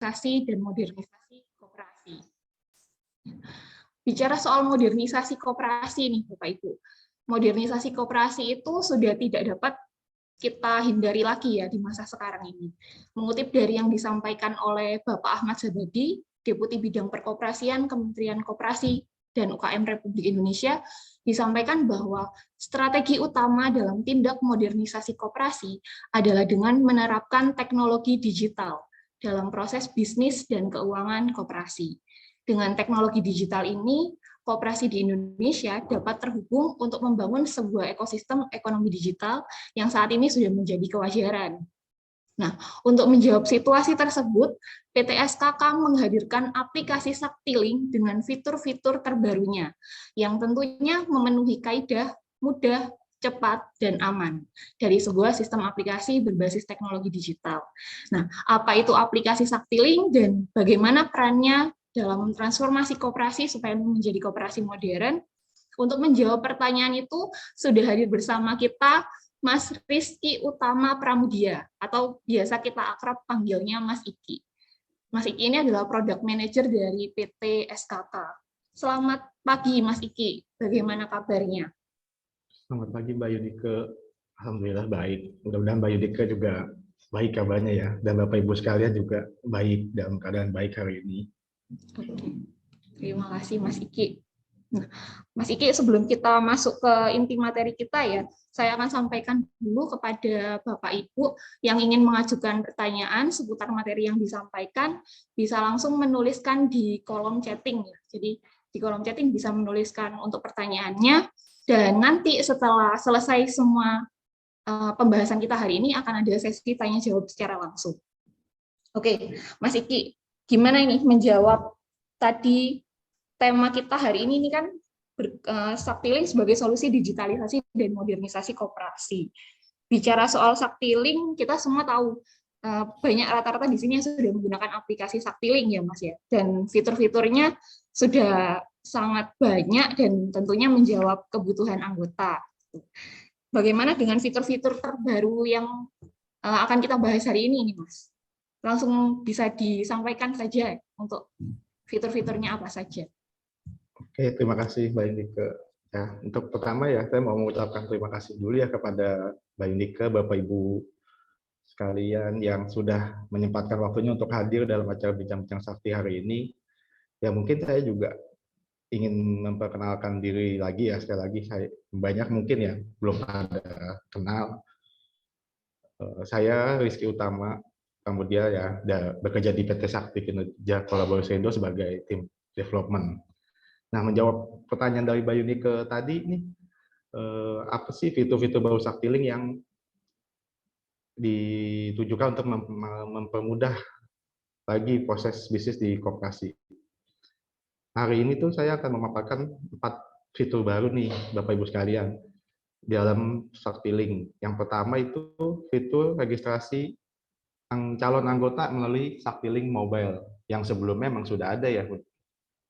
dan modernisasi koperasi. Bicara soal modernisasi koperasi nih Bapak Ibu. Modernisasi koperasi itu sudah tidak dapat kita hindari lagi ya di masa sekarang ini. Mengutip dari yang disampaikan oleh Bapak Ahmad Zabadi, Deputi Bidang Perkoperasian Kementerian Koperasi dan UKM Republik Indonesia, disampaikan bahwa strategi utama dalam tindak modernisasi koperasi adalah dengan menerapkan teknologi digital dalam proses bisnis dan keuangan koperasi. Dengan teknologi digital ini, koperasi di Indonesia dapat terhubung untuk membangun sebuah ekosistem ekonomi digital yang saat ini sudah menjadi kewajaran. Nah, untuk menjawab situasi tersebut, PT SKK menghadirkan aplikasi Saktiling dengan fitur-fitur terbarunya, yang tentunya memenuhi kaidah mudah, cepat, dan aman dari sebuah sistem aplikasi berbasis teknologi digital. Nah, apa itu aplikasi Saktiling dan bagaimana perannya dalam transformasi koperasi supaya menjadi koperasi modern? Untuk menjawab pertanyaan itu, sudah hadir bersama kita Mas Rizky Utama Pramudia, atau biasa kita akrab panggilnya Mas Iki. Mas Iki ini adalah Product Manager dari PT SKK. Selamat pagi Mas Iki, bagaimana kabarnya? Selamat pagi Mbak Yudike, Alhamdulillah baik. Mudah-mudahan Mbak Yudike juga baik kabarnya ya, dan Bapak Ibu sekalian juga baik dalam keadaan baik hari ini. Oke. Terima kasih Mas Iki. Nah, Mas Iki, sebelum kita masuk ke inti materi kita ya, saya akan sampaikan dulu kepada Bapak Ibu yang ingin mengajukan pertanyaan seputar materi yang disampaikan, bisa langsung menuliskan di kolom chatting ya. Jadi di kolom chatting bisa menuliskan untuk pertanyaannya, dan nanti setelah selesai semua pembahasan kita hari ini akan ada sesi tanya jawab secara langsung. Oke, Mas Iki, gimana ini menjawab tadi tema kita hari ini kan Saktiling sebagai solusi digitalisasi dan modernisasi koperasi. Bicara soal Saktiling, kita semua tahu banyak rata-rata di sini yang sudah menggunakan aplikasi Saktiling ya Mas ya. Dan fitur-fiturnya sudah sangat banyak dan tentunya menjawab kebutuhan anggota. Bagaimana dengan fitur-fitur terbaru yang akan kita bahas hari ini Mas? Langsung bisa disampaikan saja untuk fitur-fiturnya apa saja. Oke, terima kasih Mbak Yudike. Ya, untuk pertama ya, saya mau mengucapkan terima kasih dulu ya kepada Mbak Yudike, Bapak Ibu sekalian yang sudah menyempatkan waktunya untuk hadir dalam acara Bincang-Bincang Sakti hari ini. Ya mungkin saya juga ingin memperkenalkan diri lagi ya, sekali lagi saya banyak mungkin ya belum ada kenal. Saya Rizky Utama, kemudian ya bekerja di PT Sakti Kinerja Kolaborasi Indo sebagai tim development. Nah, menjawab pertanyaan dari Mbak Yunike tadi nih, apa sih fitur-fitur baru Saktiling yang ditujukan untuk mempermudah lagi proses bisnis di koperasi? Hari ini tuh saya akan memaparkan 4 fitur baru nih, Bapak Ibu sekalian, dalam Saktiling. Yang pertama itu fitur registrasi calon anggota melalui Saktiling Mobile, yang sebelumnya memang sudah ada ya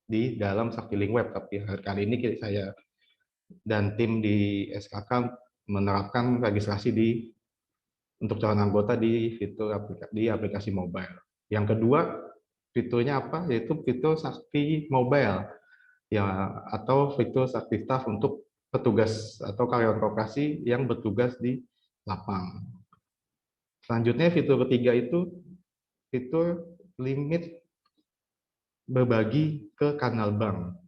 di dalam Saktiling Web, tapi kali ini saya dan tim di SKK menerapkan registrasi untuk calon anggota di fitur aplikasi mobile. Yang kedua, fiturnya apa? Yaitu fitur Sakti Mobile ya, atau fitur Sakti Staff untuk petugas atau karyawan koperasi yang bertugas di lapang. Selanjutnya fitur ketiga itu fitur limit berbagi ke kanal bank.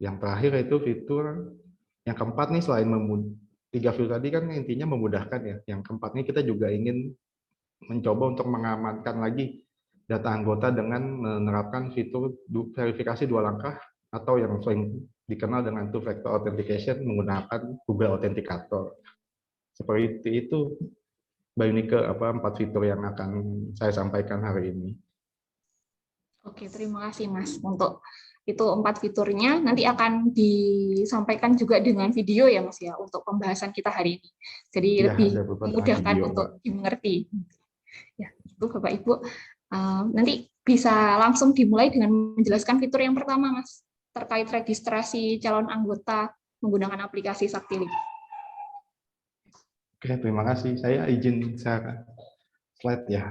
Yang terakhir itu fitur yang keempat nih, selain 3 fitur tadi kan intinya memudahkan ya. Yang keempat nih kita juga ingin mencoba untuk mengamankan lagi data anggota dengan menerapkan fitur verifikasi 2 langkah atau yang sering dikenal dengan two factor authentication menggunakan Google Authenticator. Seperti itu Mbak Yunike, 4 fitur yang akan saya sampaikan hari ini. Oke, terima kasih Mas untuk itu 4 fiturnya. Nanti akan disampaikan juga dengan video ya Mas ya untuk pembahasan kita hari ini. Jadi ya, lebih memudahkan untuk dimengerti. Ya, itu Bapak Ibu. Nanti bisa langsung dimulai dengan menjelaskan fitur yang pertama Mas terkait registrasi calon anggota menggunakan aplikasi Saktiling. Oke, terima kasih. Saya izin share slide ya.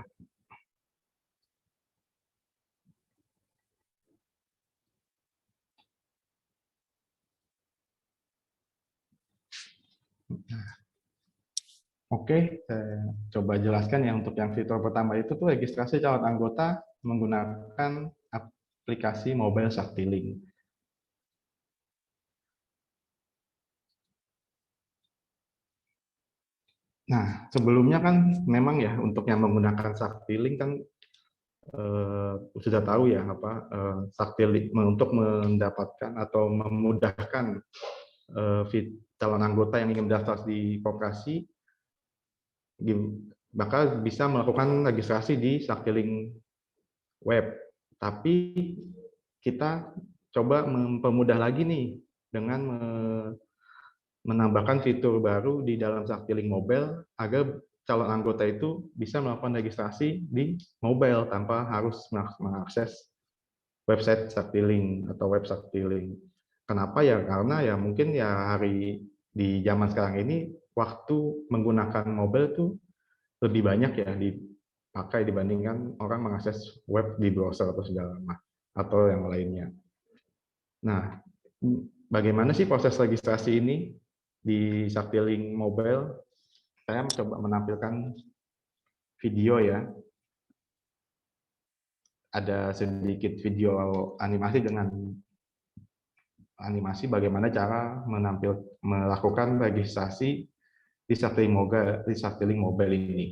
Oke, saya coba jelaskan ya untuk yang fitur pertama itu tuh registrasi calon anggota menggunakan aplikasi mobile Saktiling. Nah, sebelumnya kan memang ya untuk yang menggunakan Saktiling kan sudah tahu ya apa Saktiling untuk mendapatkan atau memudahkan calon anggota yang ingin mendaftar di koperasi bakal bisa melakukan registrasi di Saktiling web. Tapi kita coba mempermudah lagi nih dengan menambahkan fitur baru di dalam Saktiling Mobile agar calon anggota itu bisa melakukan registrasi di mobile tanpa harus mengakses website Saktiling atau web Saktiling. Kenapa ya? Karena ya mungkin ya di zaman sekarang ini waktu menggunakan mobile tuh lebih banyak ya dipakai dibandingkan orang mengakses web di browser atau segala macam atau yang lainnya. Nah, bagaimana sih proses registrasi ini di Saktiling Mobile? Saya mencoba menampilkan video ya. Ada sedikit video animasi dengan animasi bagaimana cara melakukan registrasi di Saktiling Mobile ini.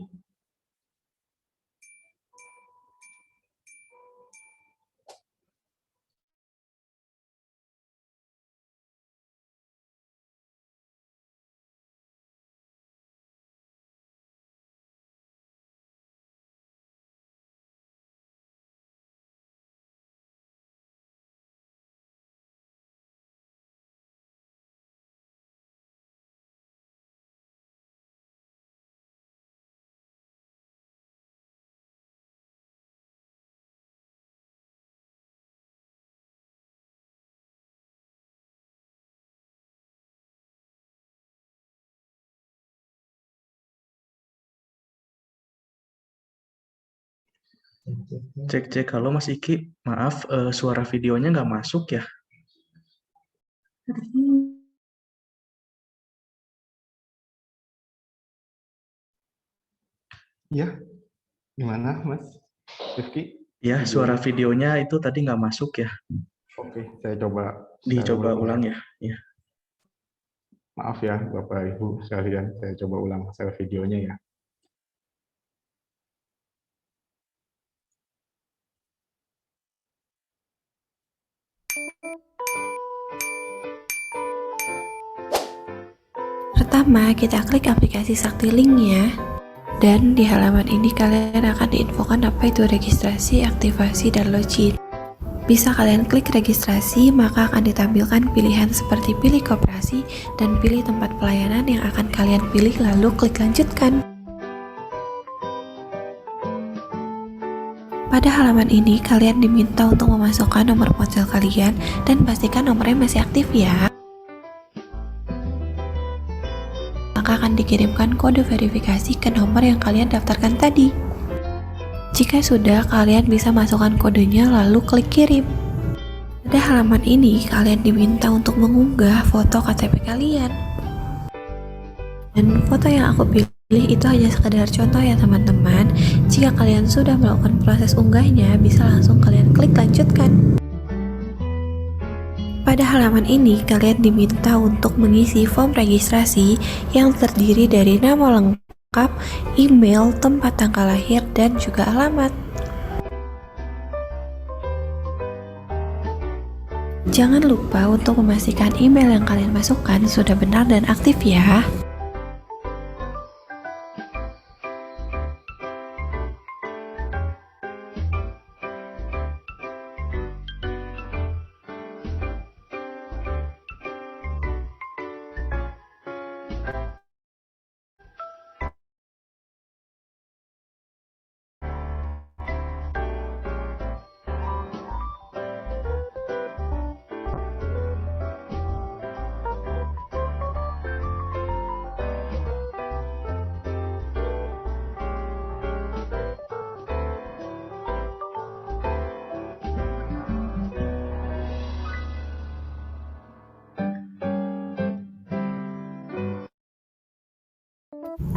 Cek, halo Mas Iki, maaf suara videonya nggak masuk ya. Ya, gimana Mas Rifki? Ya, suara videonya itu tadi nggak masuk ya. Oke, saya coba Dicoba ulang ya. Ya. Maaf ya Bapak Ibu sekalian, saya coba ulang share videonya ya. Pertama, kita klik aplikasi Saktiling ya. Dan di halaman ini kalian akan diinfokan apa itu registrasi, aktivasi, dan login. Bisa kalian klik registrasi, maka akan ditampilkan pilihan seperti pilih koperasi dan pilih tempat pelayanan yang akan kalian pilih, lalu klik lanjutkan. Pada halaman ini, kalian diminta untuk memasukkan nomor ponsel kalian dan pastikan nomornya masih aktif ya. Maka akan dikirimkan kode verifikasi ke nomor yang kalian daftarkan tadi. Jika sudah, kalian bisa masukkan kodenya lalu klik kirim. Pada halaman ini, kalian diminta untuk mengunggah foto KTP kalian. Dan foto yang aku pilih itu hanya sekedar contoh ya teman-teman. Jika kalian sudah melakukan proses unggahnya, bisa langsung kalian klik lanjutkan. Pada halaman ini, kalian diminta untuk mengisi form registrasi yang terdiri dari nama lengkap, email, tempat tanggal lahir, dan juga alamat. Jangan lupa untuk memastikan email yang kalian masukkan sudah benar dan aktif ya.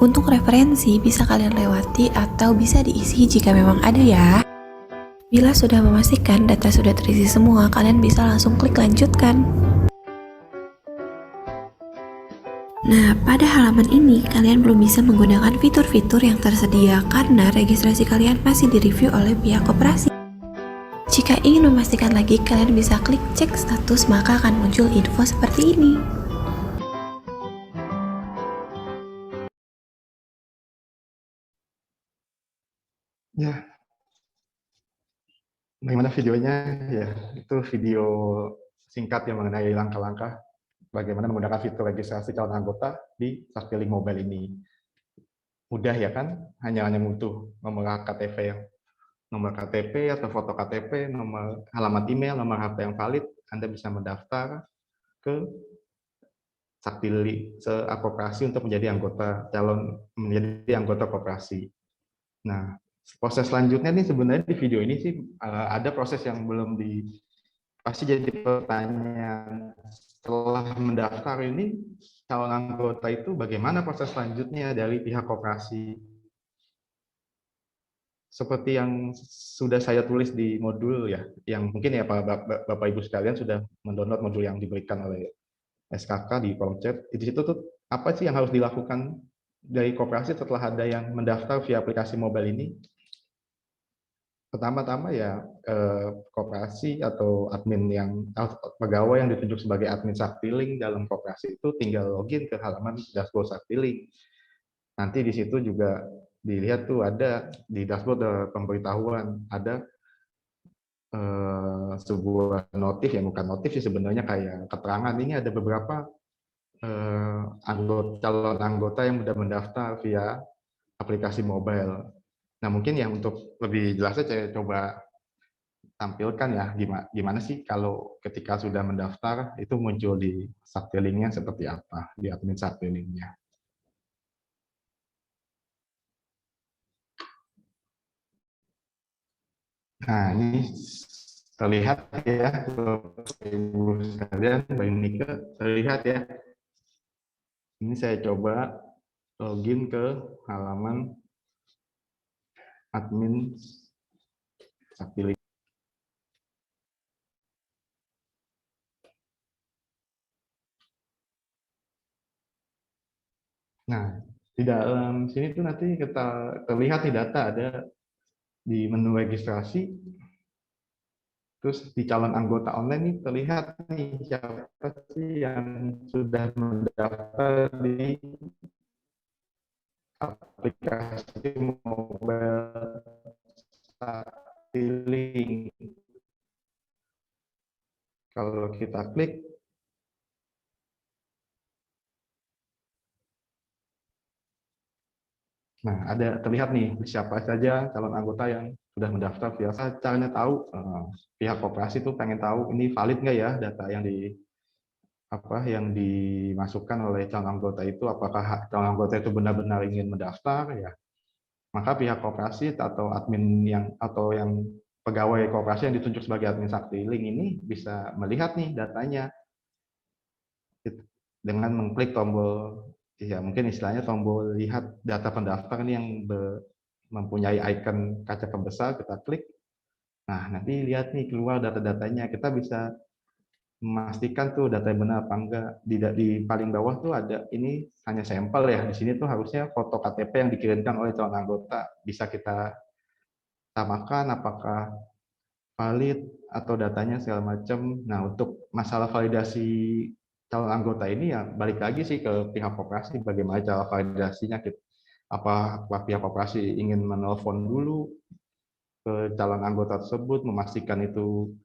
Untuk referensi bisa kalian lewati atau bisa diisi jika memang ada ya. Bila sudah memastikan data sudah terisi semua, kalian bisa langsung klik lanjutkan. Nah, pada halaman ini kalian belum bisa menggunakan fitur-fitur yang tersedia karena registrasi kalian masih direview oleh pihak koperasi. Jika ingin memastikan lagi, kalian bisa klik cek status, maka akan muncul info seperti ini. Ya, bagaimana videonya? Ya, itu video singkat yang mengenai langkah-langkah bagaimana menggunakan fitur registrasi calon anggota di Saktiling Mobile ini. Mudah ya kan? Hanya butuh nomor KTP atau foto KTP, nomor alamat email, nomor HP yang valid, Anda bisa mendaftar ke Saktiling koperasi untuk menjadi anggota koperasi. Nah, proses selanjutnya nih sebenarnya di video ini sih ada proses yang belum pasti jadi pertanyaan. Setelah mendaftar ini calon anggota itu bagaimana proses selanjutnya dari pihak koperasi? Seperti yang sudah saya tulis di modul ya, yang mungkin ya Bapak Ibu sekalian sudah mendownload modul yang diberikan oleh SKK di kolom chat. Di situ tuh apa sih yang harus dilakukan dari koperasi setelah ada yang mendaftar via aplikasi mobile ini? Pertama-tama ya koperasi atau pegawai yang ditunjuk sebagai admin Saktiling dalam koperasi itu tinggal login ke halaman dashboard Saktiling. Nanti di situ juga dilihat tuh ada di dashboard pemberitahuan, ada sebuah notif, yang bukan notif sih sebenarnya, kayak keterangan ini ada beberapa calon anggota yang sudah mendaftar via aplikasi mobile. Nah, mungkin ya untuk lebih jelasnya saya coba tampilkan ya gimana sih kalau ketika sudah mendaftar itu muncul di Saktilingnya seperti apa, di admin Saktilingnya. Nah, ini terlihat ya, Ibu sekalian, Mbak Nika, terlihat ya. Ini saya coba login ke halaman admin Saktiling. Nah, di dalam sini tuh nanti kita terlihat di data ada di menu registrasi, terus di calon anggota online ini terlihat nih siapa sih yang sudah mendaftar di aplikasi mobile Saktiling. Kalau kita klik, nah ada terlihat nih siapa saja calon anggota yang sudah mendaftar via. Caranya tahu, pihak koperasi tuh pengen tahu ini valid nggak ya data yang dimasukkan oleh calon anggota itu, apakah calon anggota itu benar-benar ingin mendaftar ya. Maka pihak koperasi atau admin atau yang pegawai koperasi yang ditunjuk sebagai admin Saktiling ini bisa melihat nih datanya dengan mengklik tombol, ya mungkin istilahnya tombol lihat data pendaftar ini yang mempunyai icon kaca pembesar, kita klik. Nah, nanti lihat nih keluar data-datanya. Kita bisa memastikan tuh data yang benar apa enggak. Di paling bawah tuh ada, ini hanya sampel ya. Di sini tuh harusnya foto KTP yang dikirimkan oleh calon anggota. Bisa kita samakan apakah valid atau datanya segala macam. Nah, untuk masalah validasi calon anggota ini ya balik lagi sih ke pihak koperasi, bagaimana cara validasinya. Apa pihak koperasi ingin menelpon dulu ke calon anggota tersebut, memastikan itu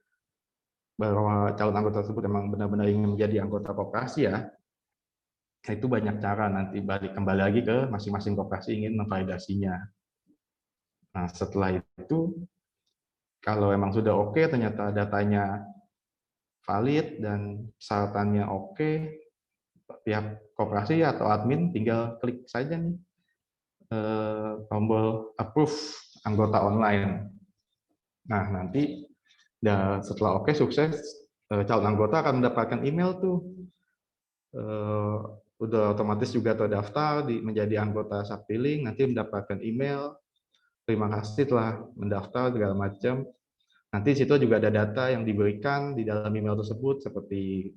bahwa calon anggota tersebut memang benar-benar ingin menjadi anggota koperasi ya. Nah, itu banyak cara, nanti kembali lagi ke masing-masing koperasi ingin memvalidasinya. Nah, setelah itu kalau memang sudah oke, ternyata datanya valid dan persyaratannya oke, pihak koperasi atau admin tinggal klik saja nih tombol approve anggota online. Nah, nanti setelah oke, sukses, calon anggota akan mendapatkan email tuh udah otomatis juga terdaftar menjadi anggota Saktiling, nanti mendapatkan email, terima kasih telah mendaftar segala macam. Nanti di situ juga ada data yang diberikan di dalam email tersebut seperti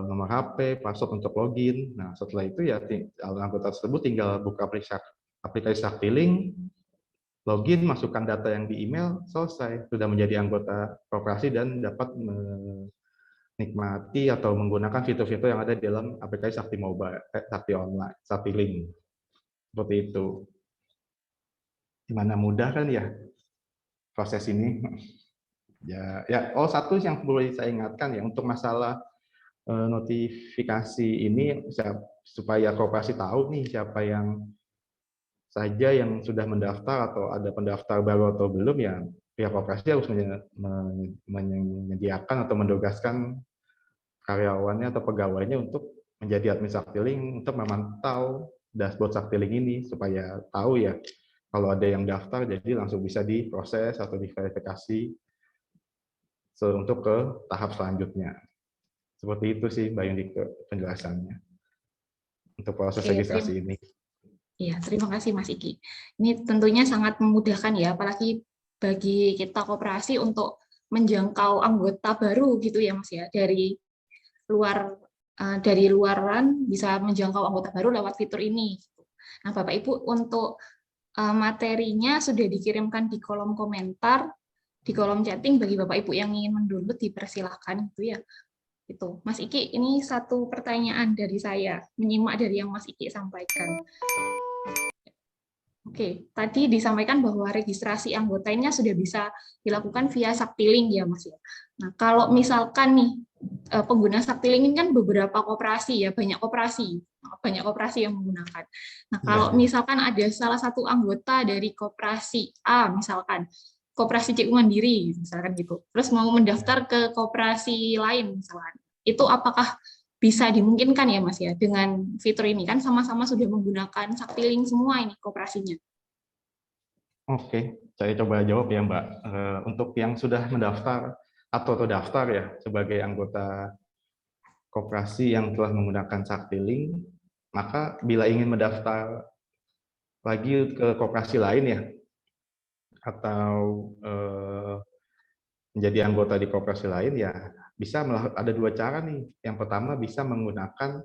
nomor HP, password untuk login. Nah, setelah itu ya anggota tersebut tinggal buka aplikasi Saktiling, login, masukkan data yang di email, selesai, sudah menjadi anggota koperasi dan dapat menikmati atau menggunakan fitur-fitur yang ada di dalam aplikasi Sakti Mobile, Sakti Online, Saktiling. Seperti itu. Gimana, mudah kan ya proses ini? Ya. Oh, satu yang perlu saya ingatkan ya, untuk masalah notifikasi ini supaya koperasi tahu nih siapa yang saja yang sudah mendaftar atau ada pendaftar baru atau belum, ya pihak koperasi harus menyediakan atau mendogaskan karyawannya atau pegawainya untuk menjadi admin Saktiling untuk memantau dashboard Saktiling ini supaya tahu ya kalau ada yang daftar, jadi langsung bisa diproses atau diverifikasi untuk ke tahap selanjutnya. Seperti itu sih Mbak Yundi penjelasannya untuk proses registrasi ini. Iya, terima kasih Mas Iki. Ini tentunya sangat memudahkan ya, apalagi bagi kita koperasi untuk menjangkau anggota baru gitu ya Mas ya, dari luaran bisa menjangkau anggota baru lewat fitur ini. Nah Bapak Ibu, untuk materinya sudah dikirimkan di kolom komentar, di kolom chatting. Bagi Bapak Ibu yang ingin mendownload dipersilahkan gitu ya. Itu Mas Iki, ini satu pertanyaan dari saya, menyimak dari yang Mas Iki sampaikan. Oke, tadi disampaikan bahwa registrasi anggotanya sudah bisa dilakukan via Saktiling ya Mas ya. Nah, kalau misalkan nih pengguna Saktiling ini kan beberapa koperasi ya, banyak koperasi yang menggunakan. Nah, kalau misalkan ada salah satu anggota dari koperasi A misalkan, koperasi Cik Mandiri misalkan gitu, terus mau mendaftar ke koperasi lain misalkan, itu apakah bisa dimungkinkan ya Mas ya dengan fitur ini, kan sama-sama sudah menggunakan Saktiling semua ini koperasinya? Oke, saya coba jawab ya Mbak. Untuk yang sudah mendaftar atau terdaftar ya sebagai anggota koperasi yang telah menggunakan Saktiling, maka bila ingin mendaftar lagi ke koperasi lain ya, atau menjadi anggota di koperasi lain ya, bisa ada dua cara nih. Yang pertama bisa menggunakan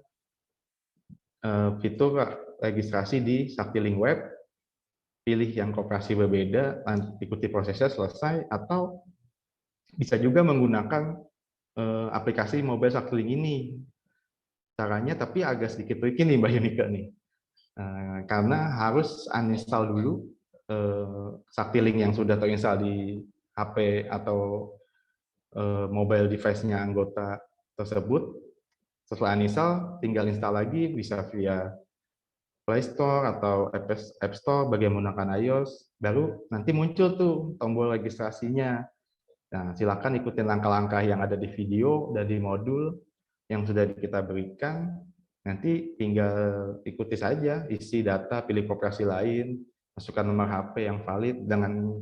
fitur registrasi di Saktiling Web, pilih yang koperasi berbeda, ikuti prosesnya selesai, atau bisa juga menggunakan aplikasi mobile Saktiling ini. Caranya tapi agak sedikit tricky nih Mbak Yunika nih, karena harus uninstall dulu Saktiling yang sudah terinstall di HP atau mobile device-nya anggota tersebut. Setelah uninstall, tinggal install lagi, bisa via Play Store atau App Store bagi menggunakan iOS, baru nanti muncul tuh tombol registrasinya. Nah, silakan ikutin langkah-langkah yang ada di video dan di modul yang sudah kita berikan. Nanti tinggal ikuti saja, isi data, pilih koperasi lain, masukkan nomor HP yang valid, dengan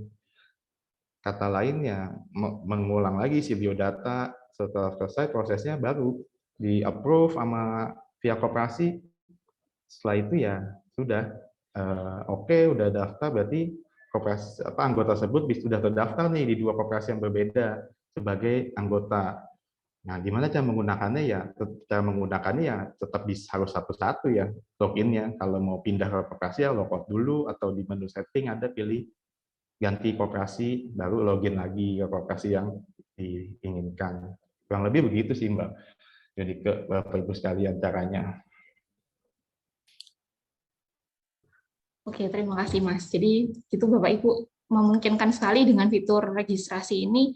kata lain ya mengulang lagi isi biodata. Setelah selesai prosesnya baru di approve sama via koperasi. Setelah itu ya sudah oke, udah daftar, berarti koperasi anggota tersebut sudah terdaftar nih di dua koperasi yang berbeda sebagai anggota. Nah, gimana cara menggunakannya ya? Cara menggunakannya ya tetap harus satu-satu ya loginnya. Kalau mau pindah ke koperasi ya logout dulu, atau di menu setting ada pilih ganti koperasi, baru login lagi ke koperasi yang diinginkan. Kurang lebih begitu sih Mbak. Jadi ke Bapak Ibu sekalian caranya. Oke, terima kasih Mas. Jadi itu Bapak Ibu memungkinkan sekali dengan fitur registrasi ini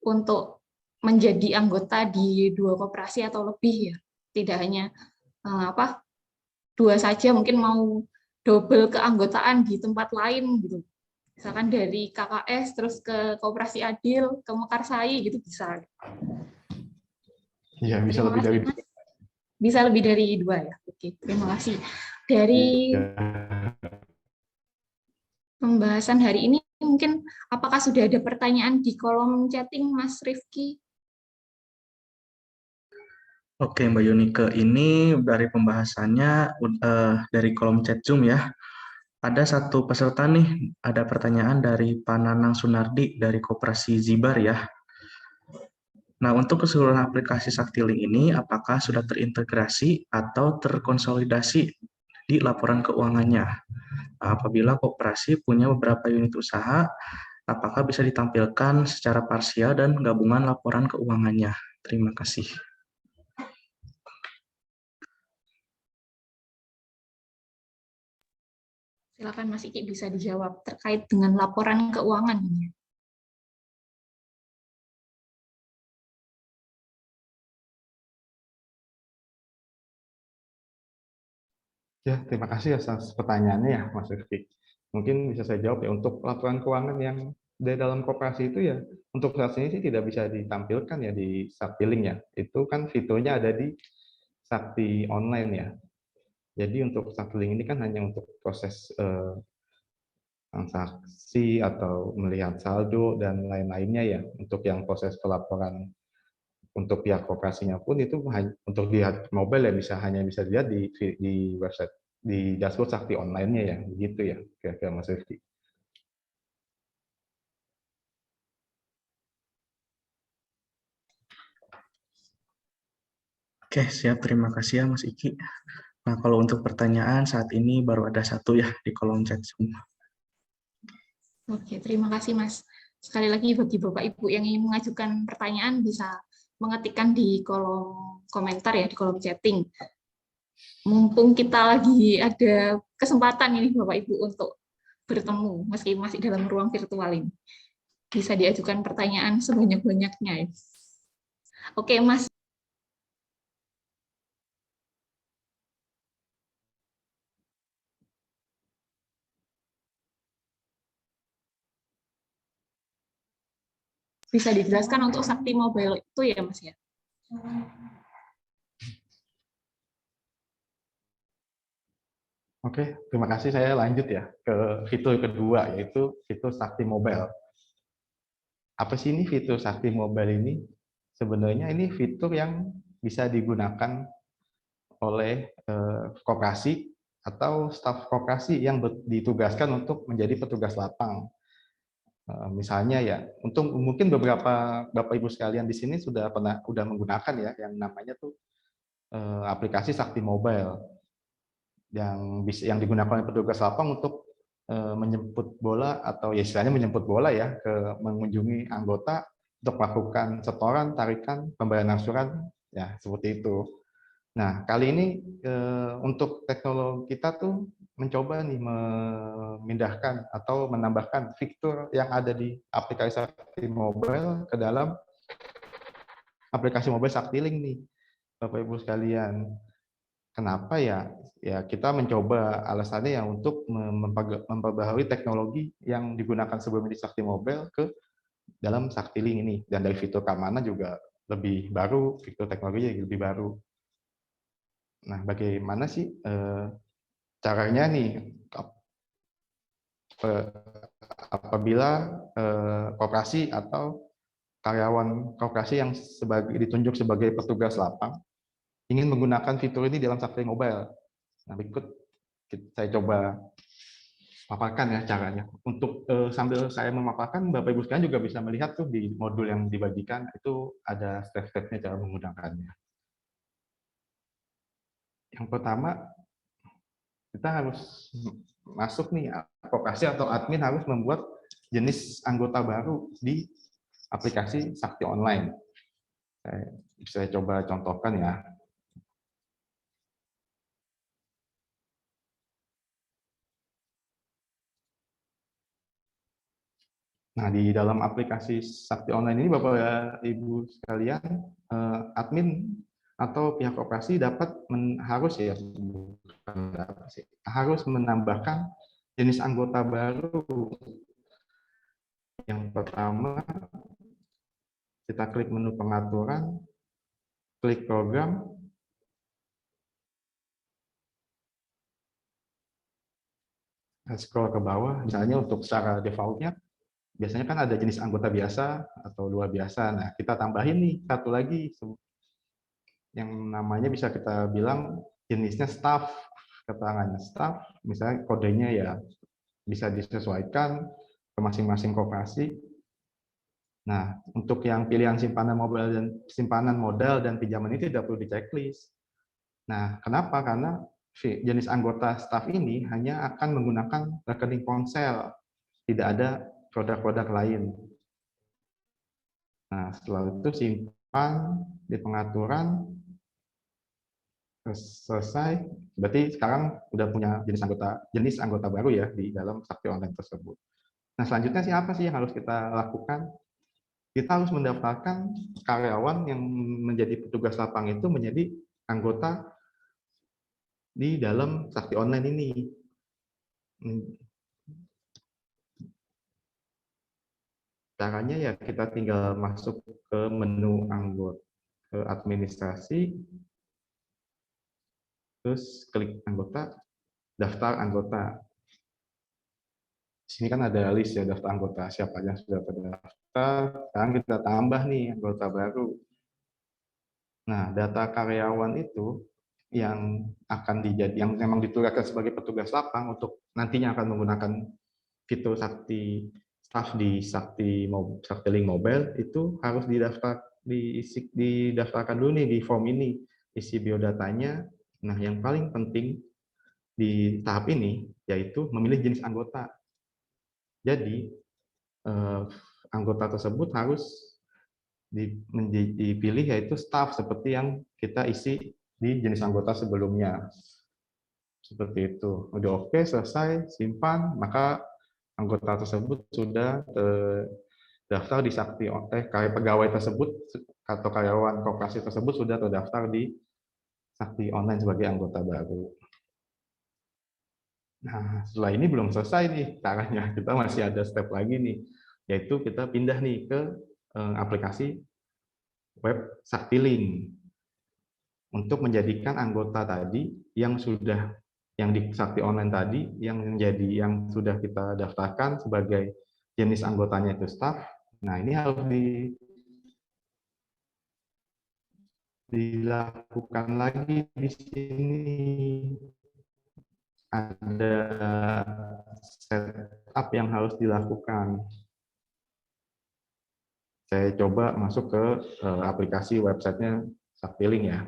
untuk menjadi anggota di dua koperasi atau lebih ya. Tidak hanya dua saja, mungkin mau double keanggotaan di tempat lain gitu. Misalkan dari KKS terus ke Koperasi Adil, ke Mekarsari gitu bisa. Iya, bisa lebih dari dua. Bisa lebih dari dua ya. Oke, terima kasih. Dari pembahasan hari ini, mungkin apakah sudah ada pertanyaan di kolom chatting Mas Rifki? Oke, Mbak Yunike, ini dari pembahasannya dari kolom chat Zoom ya. Ada satu peserta nih, ada pertanyaan dari Pak Nanang Sunardi dari Koperasi Zibar ya. Nah, untuk keseluruhan aplikasi Saktiling ini, apakah sudah terintegrasi atau terkonsolidasi di laporan keuangannya? Apabila koperasi punya beberapa unit usaha, apakah bisa ditampilkan secara parsial dan gabungan laporan keuangannya? Terima kasih. Silakan Mas Iki bisa dijawab terkait dengan laporan keuangan. Ya, terima kasih atas pertanyaannya ya, Mas Rifki. Mungkin bisa saya jawab ya, untuk laporan keuangan yang dari dalam koperasi itu ya, untuk saat ini sih tidak bisa ditampilkan ya di Saktiling ya. Itu kan fiturnya ada di Sakti Online ya. Jadi untuk Saktiling ini kan hanya untuk proses transaksi atau melihat saldo dan lain-lainnya ya. Untuk yang proses pelaporan untuk pihak koperasinya pun itu untuk lihat mobile ya hanya bisa dilihat di website di dashboard Sakti Online-nya ya, begitu ya kira-kira Mas Rifki. Oke, siap. Terima kasih ya, Mas Iki. Nah, kalau untuk pertanyaan saat ini baru ada satu ya di kolom chat Zoom. Oke, terima kasih Mas. Sekali lagi bagi Bapak Ibu yang ingin mengajukan pertanyaan bisa mengetikkan di kolom komentar ya, di kolom chatting. Mumpung kita lagi ada kesempatan ini Bapak Ibu untuk bertemu meski masih dalam ruang virtual ini. Bisa diajukan pertanyaan sebanyak-banyaknya ya. Oke, Mas. Bisa dijelaskan untuk Sakti Mobile itu ya, Mas ya? Oke, terima kasih. Saya lanjut ya ke fitur kedua, yaitu fitur Sakti Mobile. Apa sih ini fitur Sakti Mobile ini? Sebenarnya ini fitur yang bisa digunakan oleh koperasi atau staf koperasi yang ditugaskan untuk menjadi petugas lapang. Misalnya ya, untuk mungkin beberapa Bapak Ibu sekalian di sini sudah menggunakan ya yang namanya tuh aplikasi Sakti Mobile yang digunakan oleh petugas lapang untuk menjemput bola atau ya istilahnya menjemput bola ya ke mengunjungi anggota untuk melakukan setoran, tarikan, pembayaran angsuran ya seperti itu. Nah, kali ini untuk teknologi kita tuh mencoba nih memindahkan atau menambahkan fitur yang ada di aplikasi Sakti Mobile ke dalam aplikasi mobile Saktiling nih, Bapak Ibu sekalian. Kenapa ya? Ya kita mencoba alasannya yang untuk memperbaharui teknologi yang digunakan sebelum di Sakti Mobile ke dalam Saktiling ini. Dan dari fitur keamanan juga lebih baru, fitur teknologi lebih baru. Nah, bagaimana sih caranya nih apabila koperasi atau karyawan koperasi yang ditunjuk sebagai petugas lapang ingin menggunakan fitur ini dalam Sakti Mobile. Nah, berikut saya coba paparkan ya caranya. Untuk sambil saya memaparkan, Bapak Ibu sekalian juga bisa melihat tuh di modul yang dibagikan itu ada step-stepnya cara menggunakannya. Yang pertama, kita harus masuk nih, koperasi atau admin harus membuat jenis anggota baru di aplikasi Sakti Online. Saya coba contohkan ya. Nah, di dalam aplikasi Sakti Online ini, Bapak Ibu sekalian, admin atau pihak koperasi harus menambahkan jenis anggota baru. Yang pertama, kita klik menu pengaturan, klik program, scroll ke bawah. Misalnya untuk secara defaultnya, biasanya kan ada jenis anggota biasa atau luar biasa. Nah, kita tambahin nih satu lagi, yang namanya bisa kita bilang jenisnya staff, keterangannya staff, misalnya kodenya ya bisa disesuaikan ke masing-masing koperasi. Nah, untuk yang pilihan simpanan modal dan pinjaman ini tidak perlu di checklist. Nah, kenapa? Karena jenis anggota staff ini hanya akan menggunakan rekening ponsel, tidak ada produk-produk lain. Nah, setelah itu simpan di pengaturan, selesai. Berarti sekarang udah punya jenis anggota baru ya di dalam Sakti Online tersebut. Nah, selanjutnya apa sih yang harus kita lakukan? Kita harus mendaftarkan karyawan yang menjadi petugas lapang itu menjadi anggota di dalam Sakti Online ini. Caranya ya kita tinggal masuk ke menu anggota, ke administrasi, terus klik anggota, daftar anggota. Di sini kan ada list ya daftar anggota, siapa aja yang sudah terdaftar. Sekarang kita tambah nih anggota baru. Nah, data karyawan itu yang yang memang ditugaskan sebagai petugas lapang untuk nantinya akan menggunakan fitur Sakti staff di Sakti Link Mobile itu harus didaftarkan dulu nih di form ini, isi biodatanya. Nah, yang paling penting di tahap ini yaitu memilih jenis anggota. Jadi anggota tersebut harus dipilih yaitu staff seperti yang kita isi di jenis anggota sebelumnya. Seperti itu. Udah oke, selesai, simpan, maka anggota tersebut sudah terdaftar di Sakti pegawai tersebut atau karyawan koperasi tersebut sudah terdaftar di Sakti Online sebagai anggota baru. Nah, setelah ini belum selesai nih caranya. Kita masih ada step lagi nih, yaitu kita pindah nih ke aplikasi web Sakti Link untuk menjadikan anggota tadi yang di Sakti Online tadi yang sudah kita daftarkan sebagai jenis anggotanya itu staff. Nah, ini harus dilakukan lagi di sini. Ada setup yang harus dilakukan. Saya coba masuk ke aplikasi websitenya Sakti Link ya.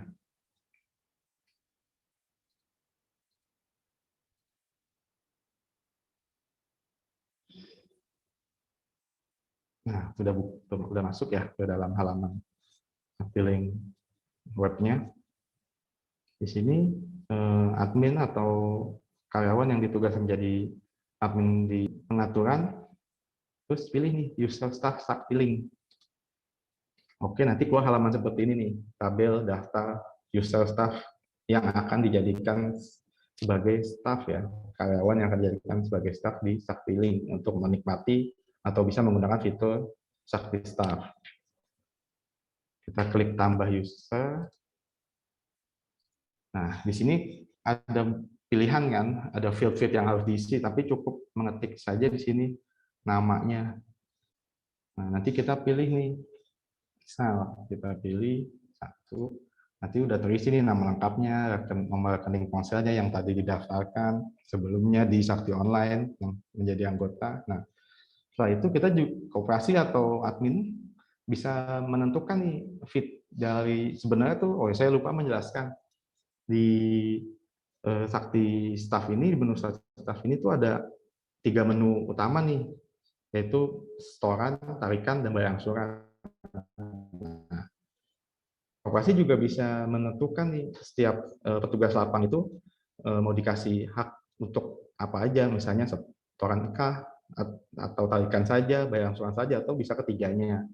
Nah, sudah masuk ya ke dalam halaman Sakti Link webnya. Di sini admin atau karyawan yang ditugaskan menjadi admin di pengaturan, terus pilih nih user staff Sakti Link. Oke, nanti keluar halaman seperti ini nih, tabel daftar user staff yang akan dijadikan sebagai staff ya, karyawan yang akan dijadikan sebagai staff di Sakti Link untuk menikmati atau bisa menggunakan fitur Sakti Staff. Kita klik tambah user. Nah, di sini ada pilihan kan, ada field-field yang harus diisi, tapi cukup mengetik saja di sini namanya. Nah, nanti kita pilih nih, misal kita pilih satu, nanti udah terisi nih nama lengkapnya, nomor rekening ponselnya yang tadi didaftarkan sebelumnya di Sakti Online yang menjadi anggota. Nah, setelah itu kita juga koperasi atau admin bisa menentukan nih fit dari sebenarnya tuh, saya lupa menjelaskan di Sakti Staff ini, di menu Staff ini tuh ada 3 menu utama nih, yaitu setoran, tarikan, dan bayar angsuran. Nah, koperasi juga bisa menentukan nih setiap petugas lapang itu mau dikasih hak untuk apa aja, misalnya setoran kah, atau tarikan saja, bayar angsuran saja, atau bisa ketiganya.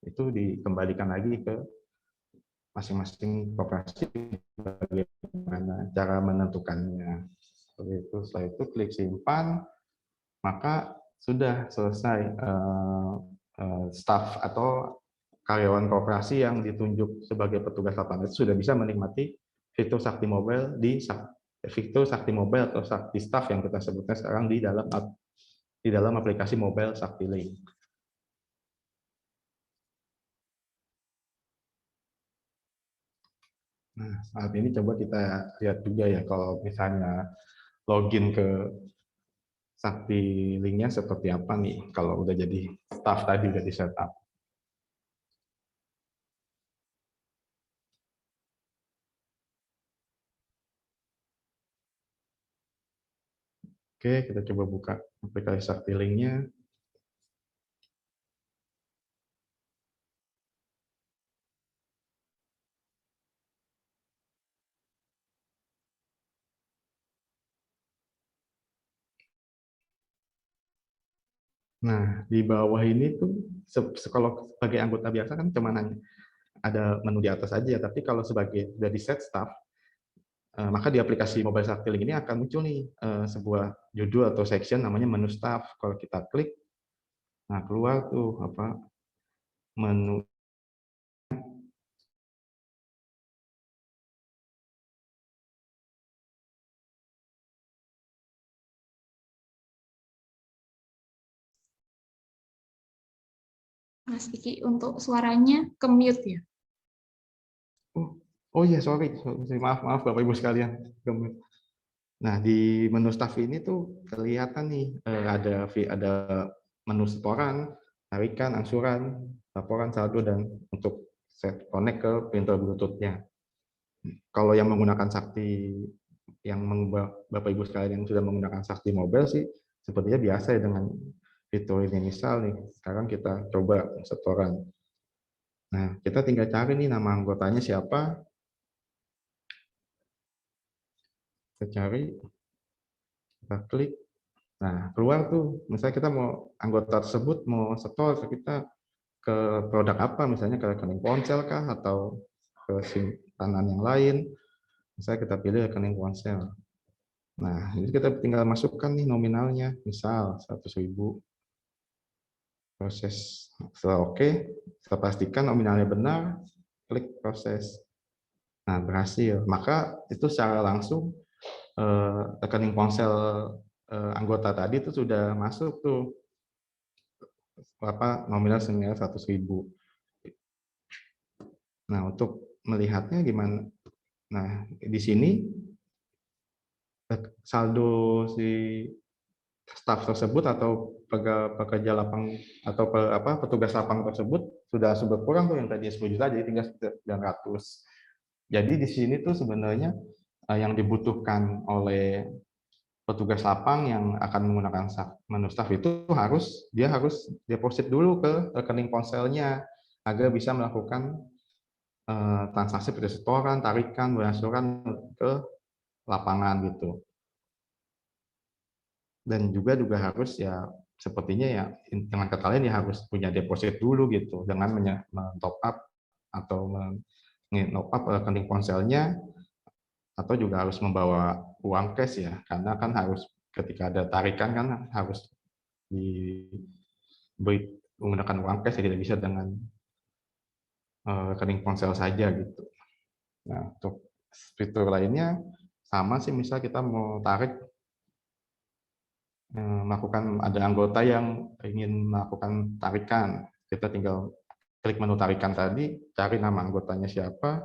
Itu dikembalikan lagi ke masing-masing koperasi bagaimana cara menentukannya. Seperti itu. Setelah itu klik simpan, maka sudah selesai staf atau karyawan koperasi yang ditunjuk sebagai petugas lapangan itu sudah bisa menikmati fitur Sakti Mobile fitur Sakti Mobile atau Sakti Staff yang kita sebutnya sekarang di dalam aplikasi mobile Sakti Link. Nah, saat ini coba kita lihat juga ya kalau misalnya login ke Sakti Linknya seperti apa nih kalau udah jadi staff tadi udah di setup. Oke, kita coba buka aplikasi Sakti Linknya. Nah, di bawah ini tuh kalau sebagai anggota biasa kan cuma ada menu di atas aja, tapi kalau sebagai dari set staff, maka di aplikasi Mobile Sakti Link ini akan muncul nih sebuah judul atau section namanya menu staff. Kalau kita klik, nah keluar tuh apa menu. Mas Iki, untuk suaranya ke mute ya. Oh iya, sorry, maaf Bapak Ibu sekalian. Nah, di menu staff ini tuh kelihatan nih ada menu setoran, tarikan, angsuran, laporan saldo, dan untuk set connect ke printer Bluetooth-nya. Kalau yang menggunakan Sakti, Bapak Ibu sekalian yang sudah menggunakan Sakti Mobile sih, sepertinya biasa ya dengan fitur ini. Misal nih, sekarang kita coba setoran. Nah, kita tinggal cari nih nama anggotanya siapa. Kita cari, kita klik. Nah, keluar tuh, misalnya kita mau anggota tersebut mau setor ke kita ke produk apa, misalnya ke rekening ponsel kah, atau ke simpanan yang lain. Misalnya kita pilih rekening ponsel. Nah, ini kita tinggal masukkan nih nominalnya, misal 100.000. Proses setelah oke, kita pastikan nominalnya benar, klik proses. Nah, berhasil. Maka itu secara langsung rekening ponsel anggota tadi itu sudah masuk tuh nominal senilai 100.000. Nah, untuk melihatnya gimana? Nah, di sini saldo si staf tersebut atau pekerja lapang atau petugas lapang tersebut sudah berkurang tuh, yang tadi 10 juta jadi tinggal 900. Jadi di sini tuh sebenarnya yang dibutuhkan oleh petugas lapang yang akan menggunakan menu staff itu dia harus deposit dulu ke rekening ponselnya agar bisa melakukan transaksi seperti setoran, tarikan, berangsuran ke lapangan gitu. Dan juga harus ya sepertinya ya dengan kata lain ya harus punya deposit dulu gitu dengan men-top up atau men-top up rekening ponselnya, atau juga harus membawa uang cash ya, karena kan harus ketika ada tarikan kan harus diberi menggunakan uang cash, tidak bisa dengan rekening ponsel saja gitu. Nah, untuk fitur lainnya sama sih, misal kita mau tarik, melakukan ada anggota yang ingin melakukan tarikan, kita tinggal klik menu tarikan tadi, cari nama anggotanya siapa.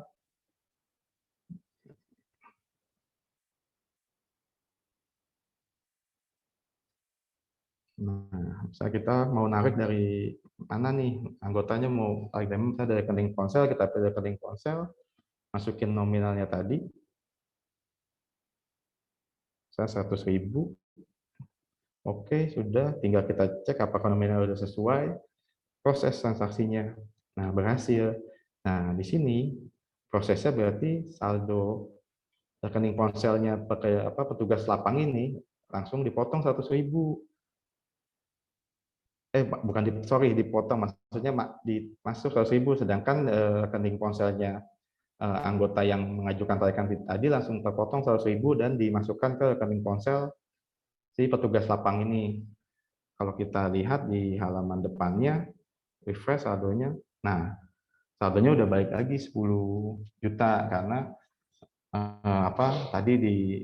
Nah, misalnya kita mau narik dari mana nih anggotanya, mau tarik dari rekening ponsel, kita pilih rekening ponsel, masukin nominalnya tadi, saya 100.000. Oke, sudah, tinggal kita cek apakah nominal sudah sesuai, proses transaksinya. Nah, berhasil. Nah, di sini prosesnya berarti saldo rekening ponselnya petugas lapang ini langsung dipotong 100.000. Dipotong, maksudnya masuk 100.000, sedangkan rekening ponselnya anggota yang mengajukan tarikan tadi langsung terpotong 100.000 dan dimasukkan ke rekening ponsel si petugas lapang ini. Kalau kita lihat di halaman depannya, refresh saldonya, nah saldonya udah balik lagi 10 juta karena tadi